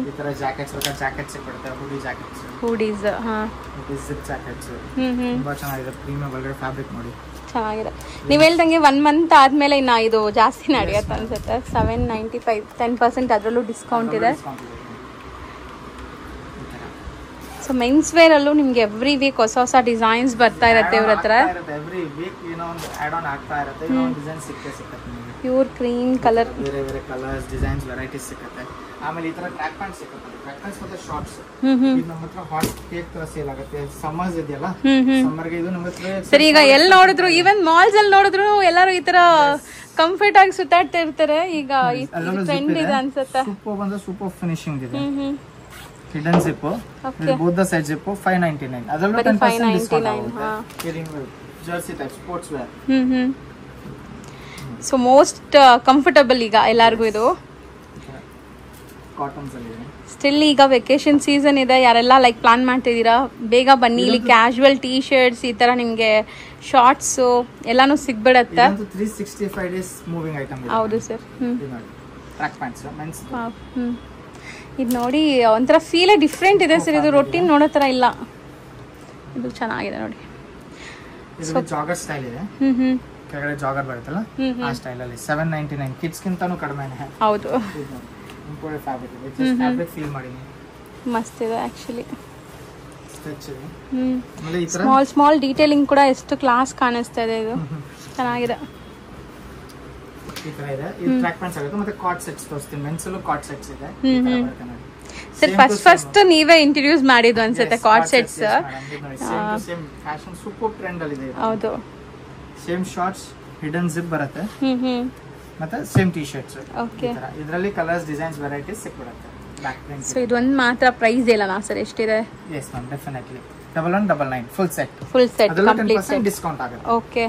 ಈ ತರ ಜಾಕೆಟ್ಸ್ ಬೇಕಾ ಜಾಕೆಟ್ ಸಿಕ್ಬಿಡುತ್ತೆ. ಹುಡಿ ಜಾಕೆಟ್ಸ್ ಹುಡೀಸ್ ಜಿಪ್ ಜಾಕೆಟ್ಸ್ ತುಂಬಾ ಚೆನ್ನಾಗಿದೆ. ಪ್ರೀಮಿಯಂ ಒಳಗಡೆ ಫ್ಯಾಬ್ರಿಕ್ ನೋಡಿ ಚೆನ್ನಾಗಿದೆ. ನೀವು ಹೇಳ್ದಂಗೆ 1 ಮಂತ್ ಆದ್ಮೇಲೆ ಇನ್ನ ಇದು ಜಾಸ್ತಿ ನಡೆಯುತ್ತೆ ಅನ್ಸುತ್ತೆ. 795 10% ಅದರಲ್ಲೂ ಡಿಸ್ಕೌಂಟ್ ಇದೆ. ಸೊ ಮೆನ್ಸ್ ವೇರ್ ಅಲ್ಲೂ ನಿಮ್ಗೆ ಎವ್ರಿ ವೀಕ್ ಹೊಸ ಹೊಸ ಡಿಸೈನ್ಸ್ ಬರ್ತಾ ಇರುತ್ತೆ ಇವ್ರ ಹತ್ರ. ಎವ್ರಿ ವೀಕ್ ಏನೋ ಒಂದು ಆಡ್ ಆನ್ ಆಗ್ತಾ ಇರುತ್ತೆ. ಏನೋ ಒಂದು ಡಿಸೈನ್ ಸಿಗುತ್ತೆ. ಪ್ಯೂರ್ ಕ್ರೀಮ್ ಕಲರ್ ಬೇರೆ ಬೇರೆ ಕಲರ್ಸ್ ಡಿಸೈನ್ಸ್ ವೆರೈಟೀಸ್ ಸಿಗುತ್ತೆ. ಆಮೇಲೆ ಈ ತರ ಟ್ರ್ಯಾಕ್ ಪ್ಯಾಂಟ್ ಸಿಗುತ್ತೆ. ಟ್ರ್ಯಾಕ್ ಪ್ಯಾಂಟ್ಸ್ ಮತ್ತೆ ಶಾರ್ಟ್ಸ್ ಇದು ನಮ್ಮ ಹತ್ರ ಹಾಟ್ ಕೇಕ್ ತರ ಸೇಲ್ ಆಗುತ್ತೆ. ಸಮ್ಮರ್ಸ್ ಇದೆಯಲ್ಲ ಸಮ್ಮರ್ ಗೆ ಇದು ನಮ್ಮ ಹತ್ರ. ಸರಿ ಈಗ ಎಲ್ಲಿ ನೋಡಿದ್ರು ಈವನ್ ಮಾಲ್ಸ್ ಅಲ್ಲಿ ನೋಡಿದ್ರು ಎಲ್ಲರೂ ಈ ತರ ಕಂಫರ್ಟ್ ಆಗಿ ಸುತ್ತಾಡ್ತಾ ಇರ್ತಾರೆ. ಈಗ ಈ ಟ್ರೆಂಡ್ ಇದೆ ಅನ್ಸುತ್ತೆ. ಸೂಪರ್ ಬಂದ್ರೆ ಸೂಪರ್ ಫಿನಿಶಿಂಗ್ ಇದೆ. Hidden zip both the side zip 599. ಅದರಲ್ಲೂ 10% ಡಿಸ್ಕೌಂಟ್ ಆಗುತ್ತೆ. Jersey type sportswear. So most comfortable ಈಗ ಎಲ್ಲರಿಗೂ ಇದು. ಸ್ಟಿಲ್ ಈಗ ವೆಕೇಶನ್ ಸೀಸನ್ ಇದೆ. ಯಾರೆಲ್ಲ ಲೈಕ್ ಪ್ಲಾನ್ ಮಾಡ್ತಿದ್ದೀರಾ ಬೇಗ ಬನ್ನಿ. ಇಲ್ಲಿ ಕ್ಯಾಶುವಲ್ ಟೀ ಶರ್ಟ್ಸ್ ಈ ತರ ನಿಮ್ಗೆ ಶಾರ್ಟ್ಸ್ ಎಲ್ಲಾನು ಸಿಗ್ಬಿಡತ್ತೆ. 365 ಡೇಸ್ ಮೂವಿಂಗ್ ಐಟಮ್. ಹೌದು ಸರ್. Track pants men's. ಇದು ನೋಡಿ ಒಂಥರ ಫೀಲೇ ಡಿಫ್ರೆಂಟ್ ಇದೆ ಸರ್. ಇದು ರೊಟೀನ್ ನೋಡೋ ತರ ಇಲ್ಲ. ಇದು ಚೆನ್ನಾಗಿದೆ ನೋಡಿ. ಇದು ಜಾಗರ್ ಸ್ಟೈಲ್ ಇದೆ. ಕೆಳಗಡೆ ಜಾಗರ್ ಬರುತ್ತಲ್ಲ ಆ ಸ್ಟೈಲ್ ಅಲ್ಲಿ 799. ಕಿಡ್ಸ್ ಗಿಂತನೂ ಕಡಿಮೆನೆ. ಹೌದು. ಇಂಪೋರ್ಟೆಡ್ ಫ್ಯಾಬ್ರಿಕ್ ಇದೆ. ಜಸ್ಟ್ ಫ್ಯಾಬ್ರಿಕ್ ಫೀಲ್ ಮಾಡಿ ನೀವು. ಮಸ್ತ್ ಇದೆ ಆಕ್ಚುಲಿ. ಸ್ಟ್ರೆಚ್ ಇದೆ. ಆಮೇಲೆ ಈ ತರ ಸ್ಮಾಲ್ ಡೀಟೇಲಿಂಗ್ ಕೂಡ ಎಷ್ಟು ಕ್ಲಾಸ್ ಕಾಣಿಸ್ತಾ ಇದೆ. ಇದು ಚೆನ್ನಾಗಿದೆ. ಈ ತರ ಇದೆ. ಇದು ಟ್ರ್ಯಾಕ್ ಪ್ಯಾಂಟ್ಸ್ ಆಗುತ್ತೆ. ಮತ್ತೆ ಕಾಟ್ ಸೆಟ್ಸ್ ತೋರಿಸ್ತೀನಿ. ಮೆನ್ಸ್ ಅಲ್ಲೂ ಕಾಟ್ ಸೆಟ್ಸ್ ಇದೆ. ಸರ್ ಫಸ್ಟ್ ನೀವೇ ಇಂಟ್ರೊಡ್ಯೂಸ್ ಮಾಡಿದ್ದು ಅನ್ಸುತ್ತೆ cot sets. Same fashion super trend ಅಲ್ಲಿ ಇದೆ. ಹೌದು. ಸೇಮ್ ಶಾರ್ಟ್ಸ್ ಹಿಡನ್ ಜಿಪ್ ಬರುತ್ತೆ. ಮತ್ತೆ ಸೇಮ್ ಟಿ ಶರ್ಟ್ಸ್. ಓಕೆ. ಇದರಲ್ಲಿ ಕಲರ್ಸ್ ಡಿಸೈನ್ಸ್ ವೆರೈಟೀಸ್ ಸಿಕ್ಬಿಡುತ್ತೆ. Back print. ಸೊ ಇದು ಒಂದು ಮಾತ್ರ ಪ್ರೈಸ್ ಇಲ್ಲ ನಾ ಸರ್ ಎಷ್ಟಿದೆ? Yes ma'am definitely 1199 full set. Full set complete set discount ಆಗುತ್ತೆ. ಓಕೆ.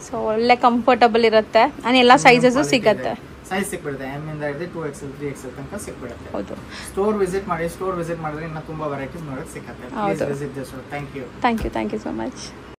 ಸೊ ಒಳ್ಳೆ ಕಂಫರ್ಟಬಲ್ ಇರುತ್ತೆ. ಅಂಡ್ ಎಲ್ಲ ಸೈಜಸ್ ಸಿಗುತ್ತೆ. ಸೈಜ್ ಸಿಕ್ಬಿಡುತ್ತೆ. ಎಮ್ ಇಂದ ಹಿಡಿದು 2XL 3XL ತನಕ ಸಿಕ್ಬಿಡುತ್ತೆ. ಹೌದು. ಸ್ಟೋರ್ ವಿಸಿಟ್ ಮಾಡಿ. ಸ್ಟೋರ್ ವಿಸಿಟ್ ಮಾಡಿದ್ರೆ ಇನ್ನ ತುಂಬಾ ವೆರೈಟೀಸ್ ನೋಡಕ್ಕೆ ಸಿಗುತ್ತೆ. Please visit this. Thank you. Thank you so much.